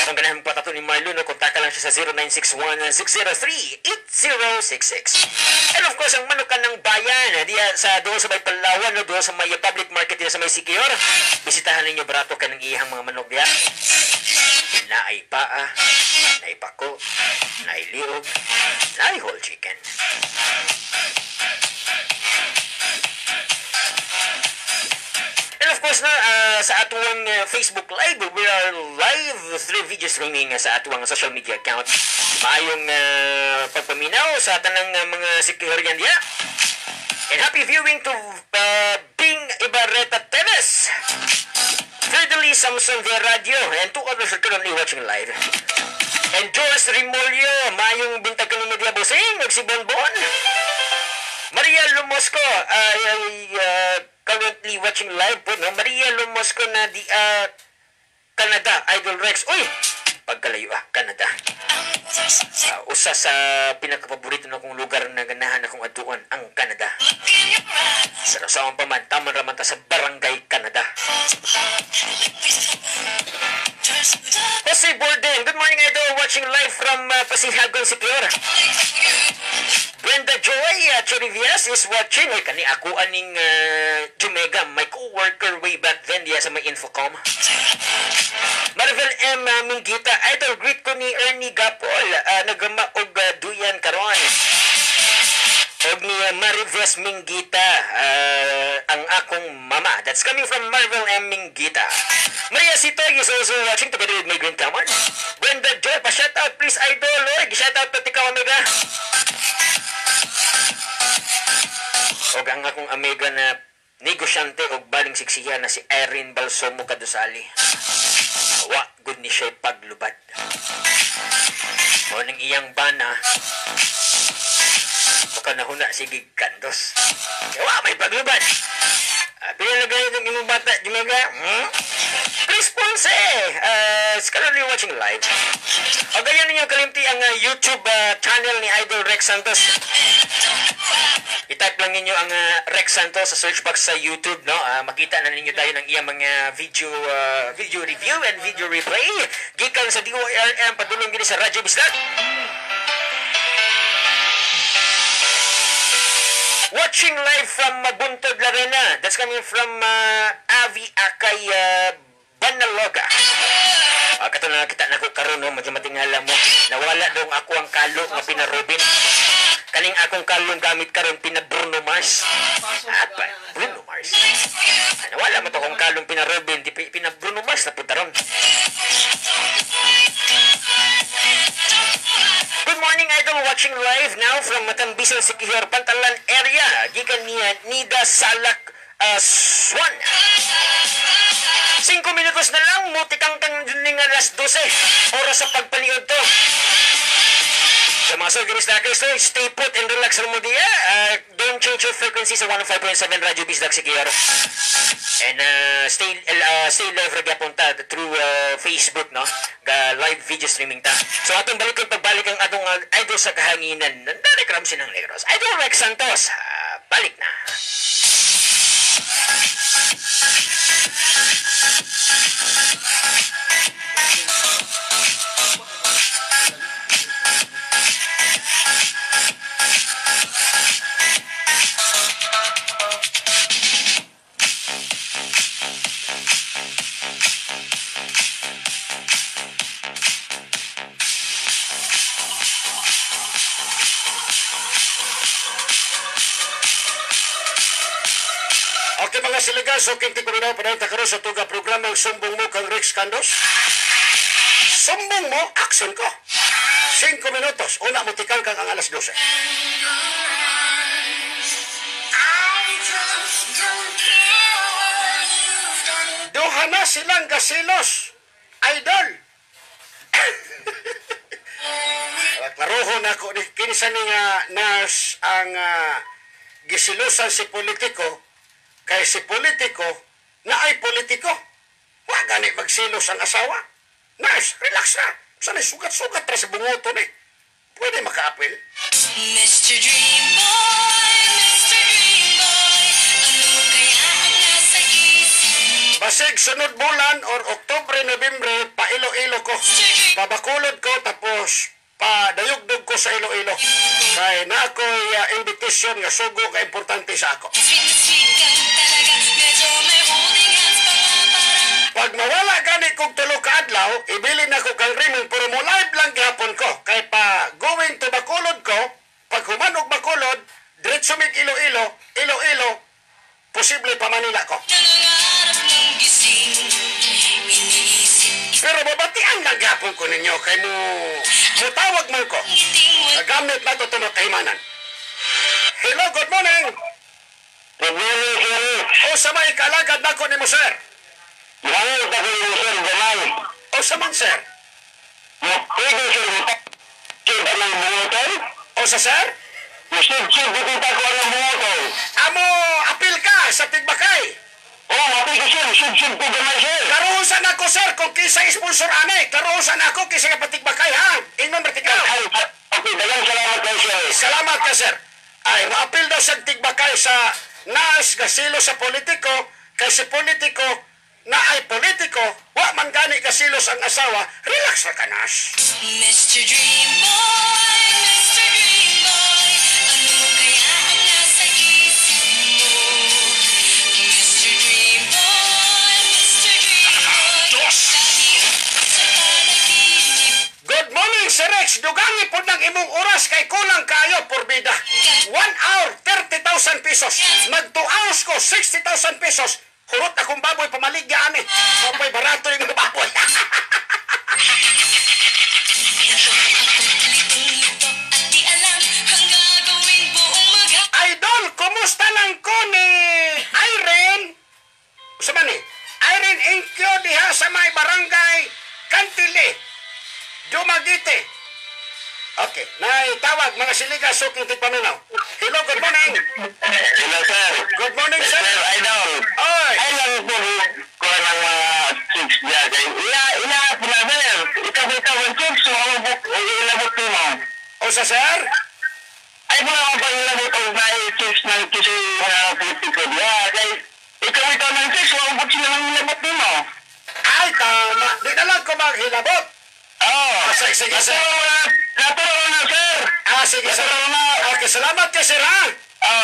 Kung ganahan mo tattoo ni Marlu, no, kontak lang siya sa 0961-603-8066. And of course, ang manukan ng bayan, diya sa doon sa may Palawan, no, doon sa may public market diya sa may Siquio. Bisitahan ninyo barato ka ng iyang mga manok diya. Naay paa, naay pako, naay liog, naay whole chicken. And of course na sa atuang Facebook Live, we are live through video streaming sa atuang social media account. Maayong pagpaminaw sa tanang mga Siquioian diya. And happy viewing to Bing Ibarreta Teves, Ferdinand Samson via radio, and two others are currently watching live. And Joyce Rimolio, mayong bintag kanino diya Bosing, ug si Bonbon. Maria Lumosco, currently watching live po, no? Maria Lumosco na di Canada, Idol Rex. Uy! Pagkalayo Canada. Usa sa pinakapaborito na kong lugar na ganahan akong atuan, ang Canada. Sa nasawang paman, taman ramanta sa Barangay Canada. Jose Borden, good morning Idol, watching live from Pasihagon, Siquio. Brenda Joy Chorivias is watching. Ay, kani ako aning Jumega, my co-worker way back then diya sa may Infocom. Marvel M. Minggita, Idol, greet ko ni Ernie Gapol, nagama og duyan karon. Og ni Marives Minggita, ang akong mama. That's coming from Marvel M. Minggita. Maria Sitoy is also watching together with my Green Camon. Brenda Joy, pa-shoutout please Idol. Shoutout to Tikaw Omega. Og ang akong amiga na negosyante og baling siksiya na si Erin Balsomo Kadusali. Wa good ni siya paglubad. O ning iyang bana baka nahuna sige kandos. Wa may paglubad. Pinalagay itong imong bata, Jumaga. Chris Ponce, is currently watching live. O ganyan ninyo kalimti ang YouTube channel ni Idol Rex Santos. I-type lang ninyo ang Rex Santos sa search box sa YouTube, no? Makita na ninyo tayo ng iyang mga video review and video replay. Gikan sa DORM, padulong gini sa Radyo Bisdak. Watching live from Buntod, Larena. That's coming from Avi Akay Banaloga. Kato na kita na ko karon, no? Medyo matingala mo. Nawala dong ako ang kalo nga pinarobin. Kaning akong kalong gamit karon pina Bruno Mars. Apa? Bruno Mars. Nawala mo to kong kalong pina Robin, di pina Bruno Mars na putaron. Good morning Idol, watching live now from Matambisan, Siquio, Pantalan area. Gikan niya Nida Salak Swan. 5 minutos na lang, mutikang tangduning alas 12. Oras sa pagpaliod to. Sa mga Sogiris Dakers, so stay put and relax mo diya. Don't change your frequency sa 105.7 Radyo Bisdak Siquio. And stay live ra gyapon ta through Facebook, no? Ga live video streaming ta. So atong balik pagbalik ang atong idol sa kahanginan. Nandari kram sinang Negros. Idol Rex Santos. Balik na. Okay mga siligas, okay tikunaw pa na karon sa tuga programang Sumbong Mo kang Rex Candos. Sumbong mo, action ko. 5 minutos, una mo tikal kang ang alas 12. Duha na silang gasilos, idol. Klarohon ako, kinsa ni nga nas ang gisilusan si politiko, kay si politiko na ay politiko. Wa gani magsilos ang asawa. Nas, relax na. Sana'y sugat-sugat para sa bungoto ni. Pwede makaapil. Mr. Dream Boy, Mr. Dream Boy, ano kaya ang nasa isip mo? Basig sunod bulan or Oktubre, Nobyembre, pa Iloilo ko. Pabakulod ko tapos padayugdog ko sa Iloilo. Kay na ako'y invitation nga sugo ka importante sa ako. Sweet na sweet kang talaga, medyo may holding hands pa nga parang Pag mawala gani kong tulo ka adlaw, ibilin ako kang Raymond pero mo live lang gihapon ko. Kay pa going to Bacolod ko, pag humanog Bacolod, diretso mig Iloilo, Iloilo, posible pa Manila ko. nangangarap ng gising. Iniisip Pero babatian lang gihapon ko ninyo kay mo mutawag man ko. iting Gamit na ito ito kahimanan. Hello, good morning. Good morning, sir. O sa may kalagad na ko ni mo, sir. Mahal pa ko yung sir, gamay. O sa man, sir. Pwede, sir, sir, ang bungotol? O sa sir. Sir, bukita ko ang bungotol. Amo, apil ka sa Tigbakay. Oh, mati ko, sir, po gamay, sir. Karuhusan ako, sir, kung kisa sponsor ane. Karuhusan ako kisa ka Tigbakay, ha? Ingnon bertikaw. Ay, okay, dagang salamat kayo, sir. Salamat ka, sir. Ay, maapil daw sa Tigbakay sa naas kasilo sa politiko, kay si politiko na ay politiko, wa man gani kasilos ang asawa, relax ra ka nas. Mr. Dream Boy, Mr. Dream Boy, ano kaya ang nasa isip mo? Mr. Dream Boy, Mr. Dream Boy, Diyos! lagi sa panaginip. Good morning, Sir Rex. Dugangi po ng imong oras kay kulang kayo por bida. 1 hour, 30,000 pesos. Mag 2 hours ko, 60,000 pesos. Hurot akong baboy, pamaligya ani. Mapay barato yung mga baboy. Ito akong litong-lito at di alam ang gagawin buong maghapon. Idol, kumusta lang ko ni Irene? Sa man ni? Irene Inkyo diha sa may barangay Kantili, Dumaguete. Okay, naitawag mga siliga suking tigpaminaw. Hello, good morning. Hello, sir. Good morning, sir. Sir, idol. Oy. Ay lang po ko ng mga chicks niya. Ina, sir. Ikaw ang chicks, so ilabot mo. O sa sir? Ay, mo naman pang ilabot ang chicks ng kasi mga politiko niya. Kaya ikaw ng chicks, so sila ng ilabot mo. Ay, tama. Di na lang ko maghilabot. Oo. Sige, sir. Naturo na, sir. Sige, sir. Naturo na. Okay, salamat ka, sir, ha?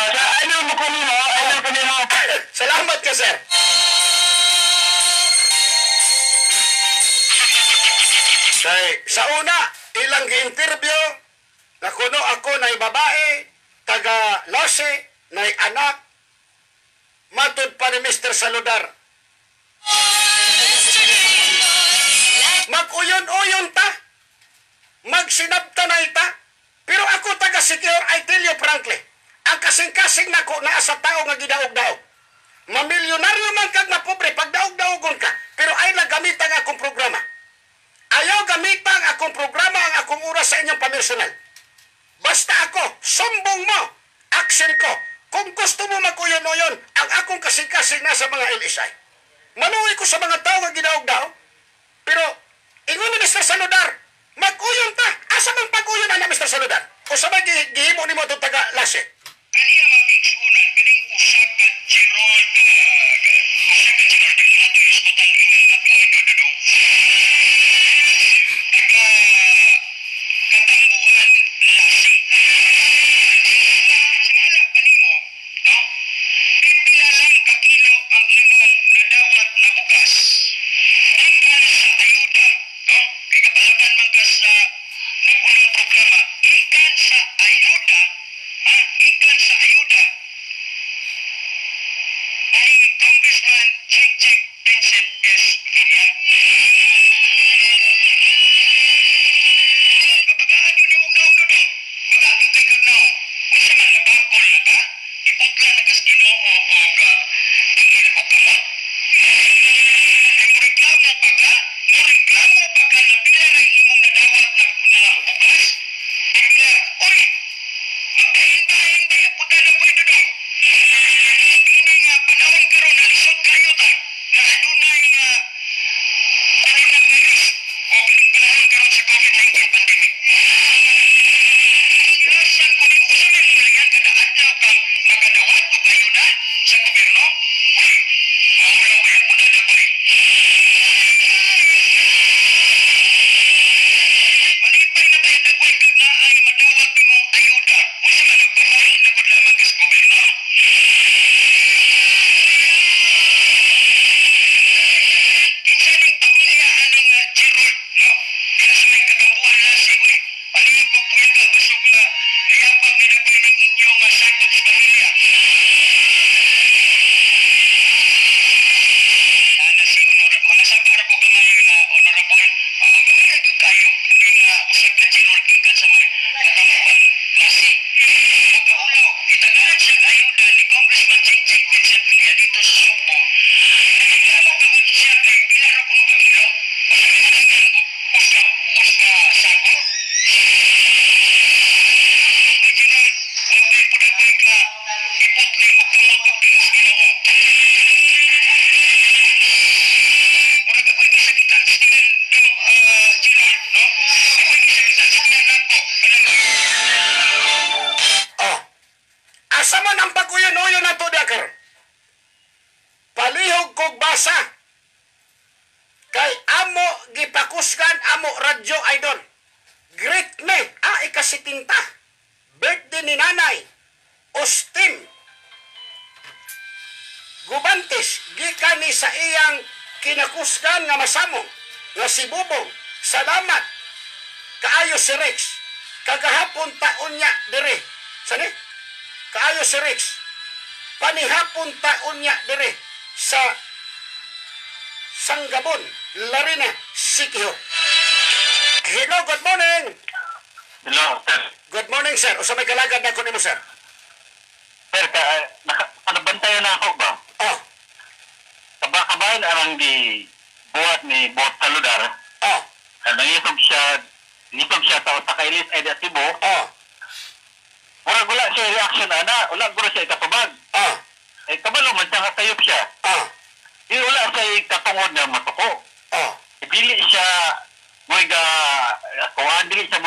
Sa ano mo ko nino? Ano ko nino? Salamat ka, sir. Sa una, ilang gi-interview, na kuno ako na babae, taga Lose, na anak, matud pa ni Mr. Saludar. Mr. Dream Boy, Mag-uyon-uyon ta, magsinabtanay ta, pero ako taga-secure, I tell you frankly, ang kasing-kasing nako naa sa tao nga gidaog-daog. Mamilyonaryo man kag na pobre, pag daog-daogon ka, pero ay nagamitan ang akong programa. Ayaw gamitan akong programa ang akong oras sa inyong pamirsonal. Basta ako, sumbong mo, action ko, Kung gusto mo magkuyon-uyon, ang akong kasing-kasing na sa mga LSI. Manuwi ko sa mga tao nga ginaog-daog. Pero, ingon ni Mr. Saludar, mag-uyon ta. Asa mang pag-uyon na Mr. Saludar? O sa mga gihimo ni mo itong taga-lase? Kaniya mag-igsunan, ganing usap ka Gerald, usap ka Gerald, din mga to yung hospital imong nag-order na daw. Katambuan lasing. Sumala pa nimo, no? Pipila lang ka kilo ang imong nadawat na bugas. Ikan sa ayuda, no? Kay kapalaban man ka sa nag-unang programa. Ikan sa ayuda, ikan sa ayuda. Ang Congressman Chick Vincent S. Villar. Kapagaan yun yung ugnaw doon. Magagong kay kagnaw. Kung sa man nabangkol na ka, iputla na kas Ginoo o tingil o kamot. Ay muriklamo pa ka na pila na imong nadawat na bukas. Ay pila, oy, magkahintahin tayo puta na pwede doon. Ini nga panahon karon nalisod kayo ta na adunay nga coronavirus o panahon karon sa COVID-19 pandemic. Ilasan ko ni usa may mulayan kada adlaw kang makadawat o kayo na sa gobyerno. Uy, maulaw kayo po na dapat. Malipay na tayo dapat kag na ay madawat nimong ayuda. Usa man nagpahol na kod lamang kas gobyerno. Kinsaning pamilya aning Gerald, no? Kinasumay katambuhan lasing, uy. Palihog ko puwenta, basog na ayapag na napoy ng inyong sakot sa pamilya. Ana si mga sabar ko gamay nga honorable, mamahig kayo, hindi nga usap na Gerald ikan sa may katambuhan lasing. Magkaulaw, itagalan siyang ayuda ni Congressman Chick Vincent Villar dito sa Subo. Nagreklamo ka kung siya kay Pilar akong bagino. Uska sako. Original, huwag may pudapay ka. Iputli o kamot o kilos Ginoo. Murag ako'y kasakitan sa tingin yung Gerald, no? Ako'y kasakitan sa tingin ako. Oh, asa man ang pag-uyon-uyon na to, Dakar? Palihog kog basa. Kay amo gipakusgan amo radyo idol. Great me, ikasitinta. Birthday ni nanay. Ostim. Gubantes, gikan ni sa iyang kinakusgan nga masamong. Nga si Bubong. Salamat. Kaayo si Rex. Kagahapon taon niya dire. Sani? Kaayo si Rex. Panihapon taon niya dire sa Sanggabon, Larina, Sikihor. Hello, good morning. Hello, sir. Good morning, sir. Usa may kalagad na ko nimo, sir. Sir, nabantayan na ako ba? Oh, Kabayan ang buhat ni Boss Saludar. oh, Nangisog siya sa Otakailis ay Cebu. oh, Wala siya reaction ana. Wala guro siya ikatubag. oh, Ay kabalo man siya katayop siya. oh, Di wala siya katungod na matuko. oh, Dili siya kuhaan, dili siya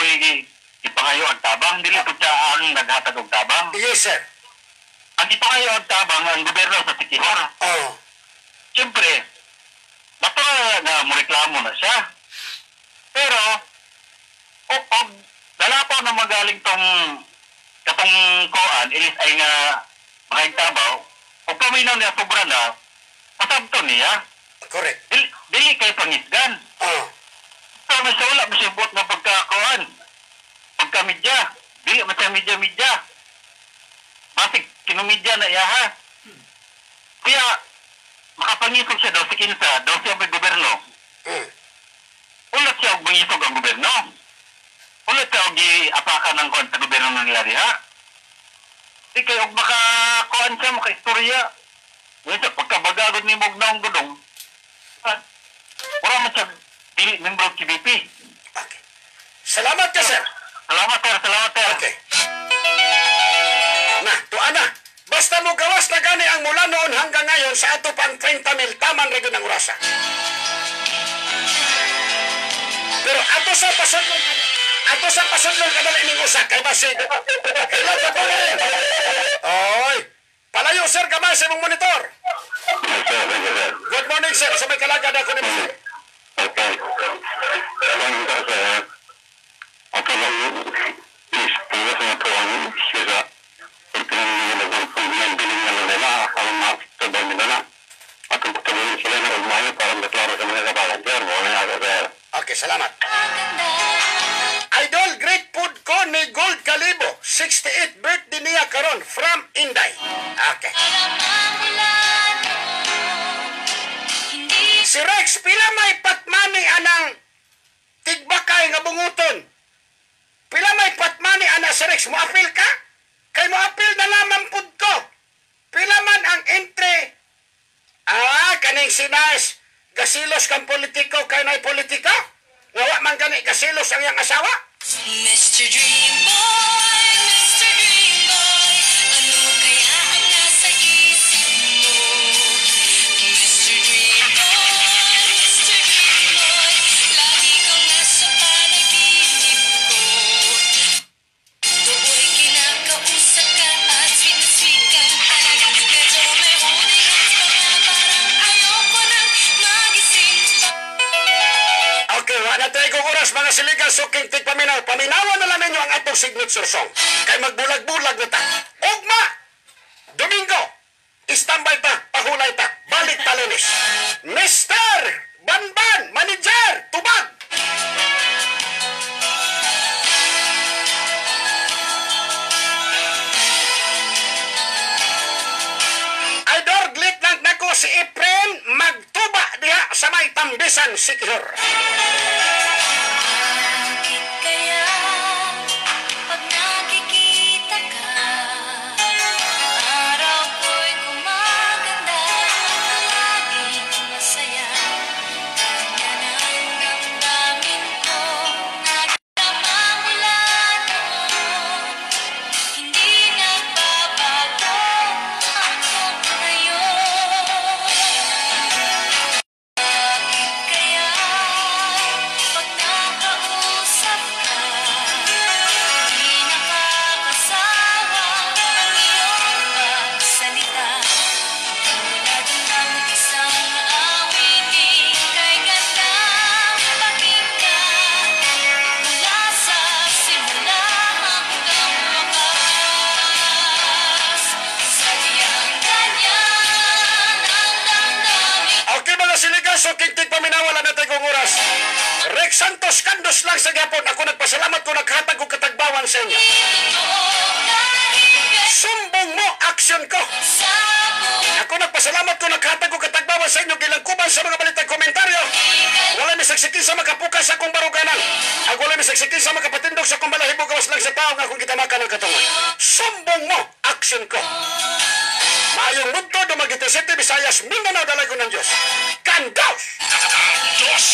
ipangayo ang tabang. Dili po siya ang naghatag og tabang. yes, sir. Ang ipangayo ang tabang ang gobyerno sa Sikihor. Oh, Siyempre, natural na mureklamo na siya. Pero, dalapaw na magaling katong kuan, ilis ay nga mga tabaw, o paminaw niya sobra na, pasabto niya. correct. Dili kay pangisgan. Oh, Pero sa wala masibot na pagkakuan. Pagkamidya. Dili man siya midya-midya. Basig, kinumidya na iya ha. Kaya, makapangisog siya daw si Kinsa, daw siya may gobyerno. Ulat siya og mangisog ang gobyerno. Ulat siya og giapakan ng kuan sa gobyerno ng nila diha. Di kayo og makakuan siya, makaistorya. Ngayon siya, pagkabagagod ni Mugnaong Gudong, wala man siya dili membro ng KBP. okay. Salamat ka, sir. Salamat, sir. Salamat, sir. Okay. Na, tuan na. Basta mo gawas na gani ang mula noon hanggang ngayon sa ato pang 30 mil taman rin ang orasa. Pero ato sa pasudlong kadali ning usa kay basig. Hello ka po. Oy, palayo sir gamay sa imong monitor. Good morning sir, sa may kalagad ako ni sir. Okay. Ako lang is tiwas na ito ang sisa. Pagkakang pagbilang biling na nila, ang matabay nila na. At kung patuloy sila na umayo para maklaro sa mga kabalan dyan, wala na ako sir. Okay, salamat. Idol, great food ko ni Gold Calibo. 68th birthday niya karon from Inday. Okay. Si Rex, pila may patmani anang tigbakay nga bunguton. Pila may patmani ana si Rex, moapil ka? Kay moapil na lamang pud ko. Pila man ang entry. Kaning sinas. Gasilos kang politiko kay nay politika? Ngawa man gani gasilos ang iyang asawa? Mr. Dream Boy, Mr. Dream Boy, ano kaya ang nasa isip mo? Mr. Dream Boy, Mr. Dream Boy, lagi kang nasa panaginip ko. Do'y kinakausap ka at sweet kang talaga. Medyo may huli ka pa nga, parang ayoko nang magising pa. Okay, wala tayo kong oras mga siligan suking tigpaminaw. Paminawan na lang ninyo ang atong signature song. Kay magbulag-bulag na ta. Ugma! Domingo! Istambay ta, pahulay ta, balik talinis. Mr. Banban, Manager, Tubag! Idol, glit lang nako si Efren magtuba diha sa may tambisan sikihor. Bakit kaya pag nakikita ka, araw ko'y gumaganda, laging masaya. Kanya ng damdamin ko, nagdama mula noon, hindi nagbabago hanggang ngayon. Bakit kaya pag nakausap ka, di nakakasawa ang iyong pagsalita? Tulad ng isang awitin kay gandang pakinggan, mula sa simula hanggang wakas. Sadyang ganyan ang damdamin. Okay mga siligan suking tigpaminawan na tayo kong oras. Rex Santos Candos lang sa gapon. Ako nagpasalamat ko naghatag ko katagbawan sa inyo. Sumbong mo, action ko. Ako nagpasalamat ko naghatag ko katagbawan sa inyo gilangkuban sa mga balitang komentaryo. Wala mi saksikin sa makapukas sa akong baruganan. Ako wala mi saksikin sa makapatindog sa akong balahibo gawas lang sa tao nga akong kitamakan ng katungan. Sumbong mo, action ko. Maayong mundo, Dumaguete City, Visayas, Mindanao, Dalago ng Diyos. Kandos! Dos!